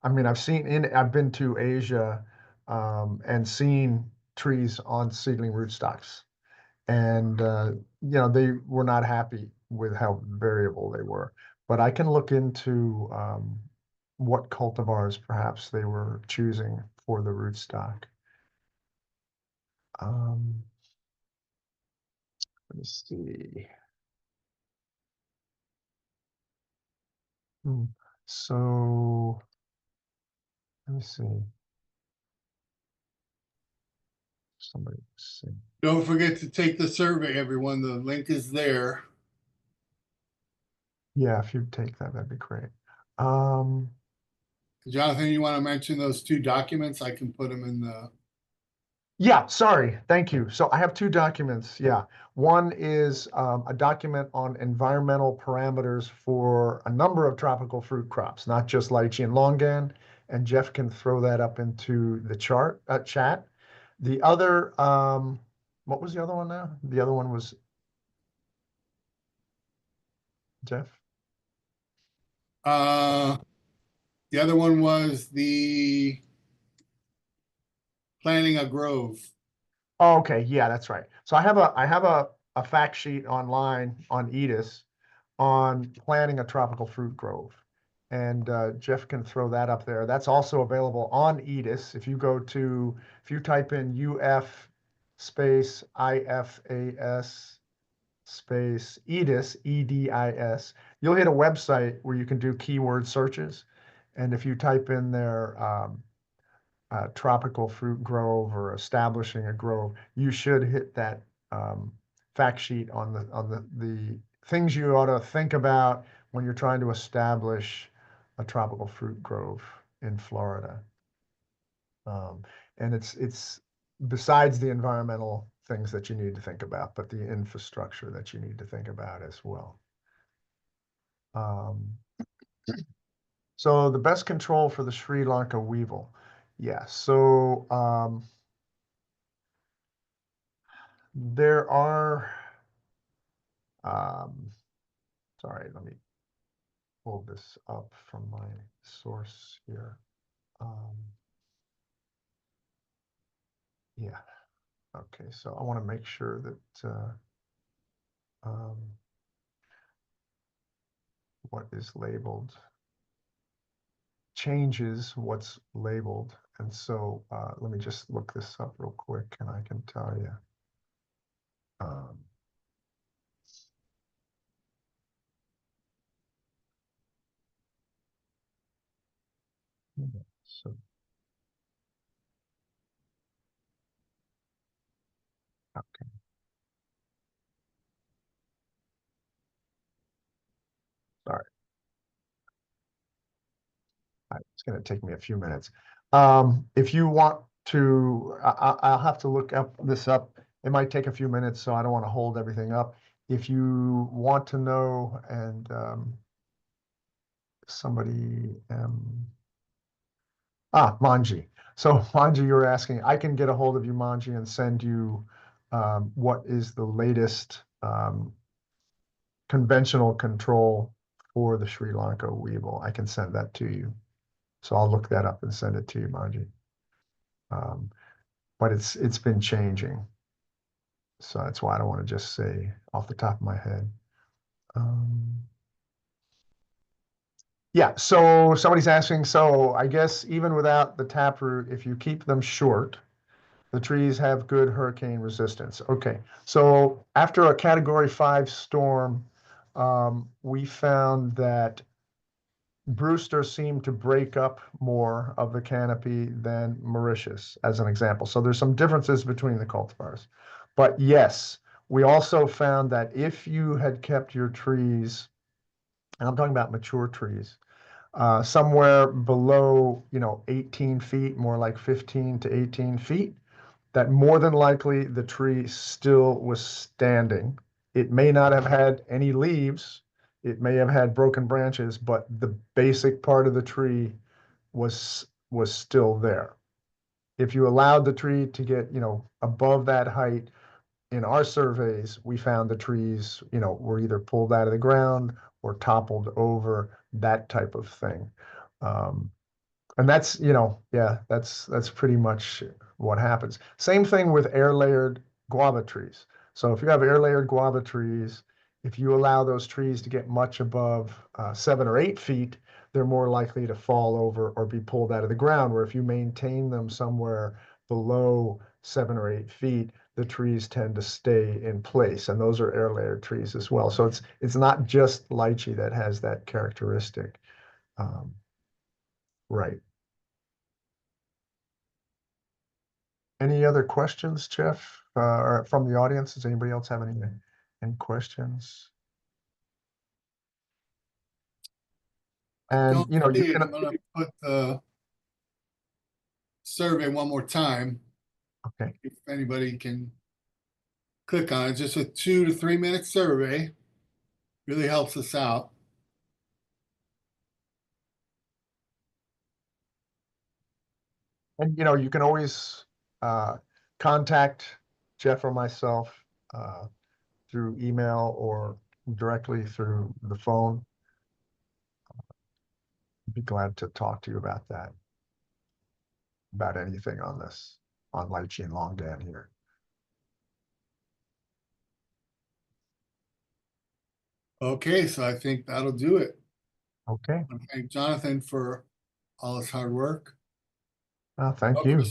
mean, I've been to Asia, and seen trees on seedling rootstocks, and they were not happy with how variable they were. But I can look into what cultivars perhaps they were choosing for the rootstock. Um, let me see. Hmm. So let me see. Somebody see. Don't forget to take the survey, everyone. The link is there. Yeah, if you'd take that, that'd be great. Um, Jonathan, you want to mention those two documents? I can put them in the. Yeah, sorry. Thank you. So I have two documents. Yeah. One is a document on environmental parameters for a number of tropical fruit crops, not just lychee and longan. And Jeff can throw that up into the chat. The other, what was the other one now? The other one was Jeff. The other one was the planting a grove. Oh, okay. Yeah, that's right. So I have a fact sheet online on EDIS on planting a tropical fruit grove. And Jeff can throw that up there. That's also available on EDIS. If you type in UF space IFAS space EDIS, EDIS, you'll hit a website where you can do keyword searches. And if you type in there, tropical fruit grove or establishing a grove, you should hit that fact sheet on the things you ought to think about when you're trying to establish a tropical fruit grove in Florida. And it's besides the environmental things that you need to think about, but the infrastructure that you need to think about as well. Um, so the best control for the Sri Lanka weevil. Yeah, so there are, um, sorry, let me pull this up from my source here. Yeah, okay, so I want to make sure that um, what is labeled changes what's labeled. And so let me just look this up real quick and I can tell you. So, okay. Sorry. It's going to take me a few minutes. If you want to, I'll have to look up this up. It might take a few minutes, so I don't want to hold everything up. If you want to know, and somebody, Manji. So Manji, you're asking, I can get a hold of you, Manji, and send you what is the latest conventional control for the Sri Lanka weevil. I can send that to you. So I'll look that up and send it to you, Manji. But it's been changing. So that's why I don't want to just say off the top of my head. Yeah, so somebody's asking, so I guess even without the taproot, if you keep them short, the trees have good hurricane resistance. Okay, so after a Category 5 storm, we found that Brewster seemed to break up more of the canopy than Mauritius, as an example. So there's some differences between the cultivars. But yes, we also found that if you had kept your trees, and I'm talking about mature trees, somewhere below, 18 feet, more like 15 to 18 feet, that more than likely the tree still was standing. It may not have had any leaves. It may have had broken branches, but the basic part of the tree was still there. If you allowed the tree to get, above that height, in our surveys, we found the trees, were either pulled out of the ground or toppled over, that type of thing. And that's, yeah, that's pretty much what happens. Same thing with air layered guava trees. So if you have air layered guava trees, if you allow those trees to get much above 7 or 8 feet, they're more likely to fall over or be pulled out of the ground. Where if you maintain them somewhere below 7 or 8 feet, the trees tend to stay in place. And those are air layered trees as well. So it's not just lychee that has that characteristic. Right. Any other questions, Jeff, or from the audience? Does anybody else have any questions? And, Don't you see it. can, I'm gonna put the survey one more time. okay. If anybody can click on it, just a 2 to 3 minute survey. Really helps us out. And, you can always contact Jeff or myself through email or directly through the phone. I'd be glad to talk to you about that, about anything on this, on lychee and longan here. Okay, so I think that'll do it. Okay. I want to thank Jonathan for all his hard work. Thank you.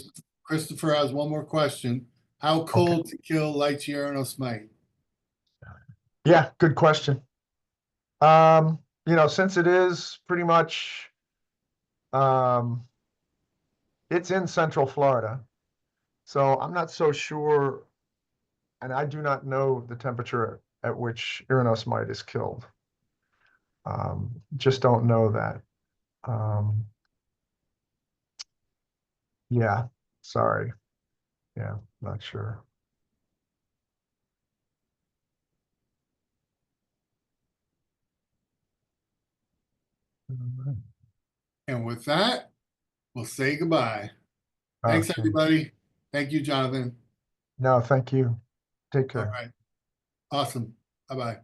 Christopher has one more question. How cold to kill lychee mite? Yeah, good question. Since it is pretty much, it's in Central Florida, so I'm not so sure, and I do not know the temperature at which mite is killed. Just don't know that. Yeah, sorry. Yeah, not sure. And with that, we'll say goodbye. Thanks, Okay. everybody. Thank you, Jonathan. No, thank you. Take All care. right. Awesome. Bye-bye.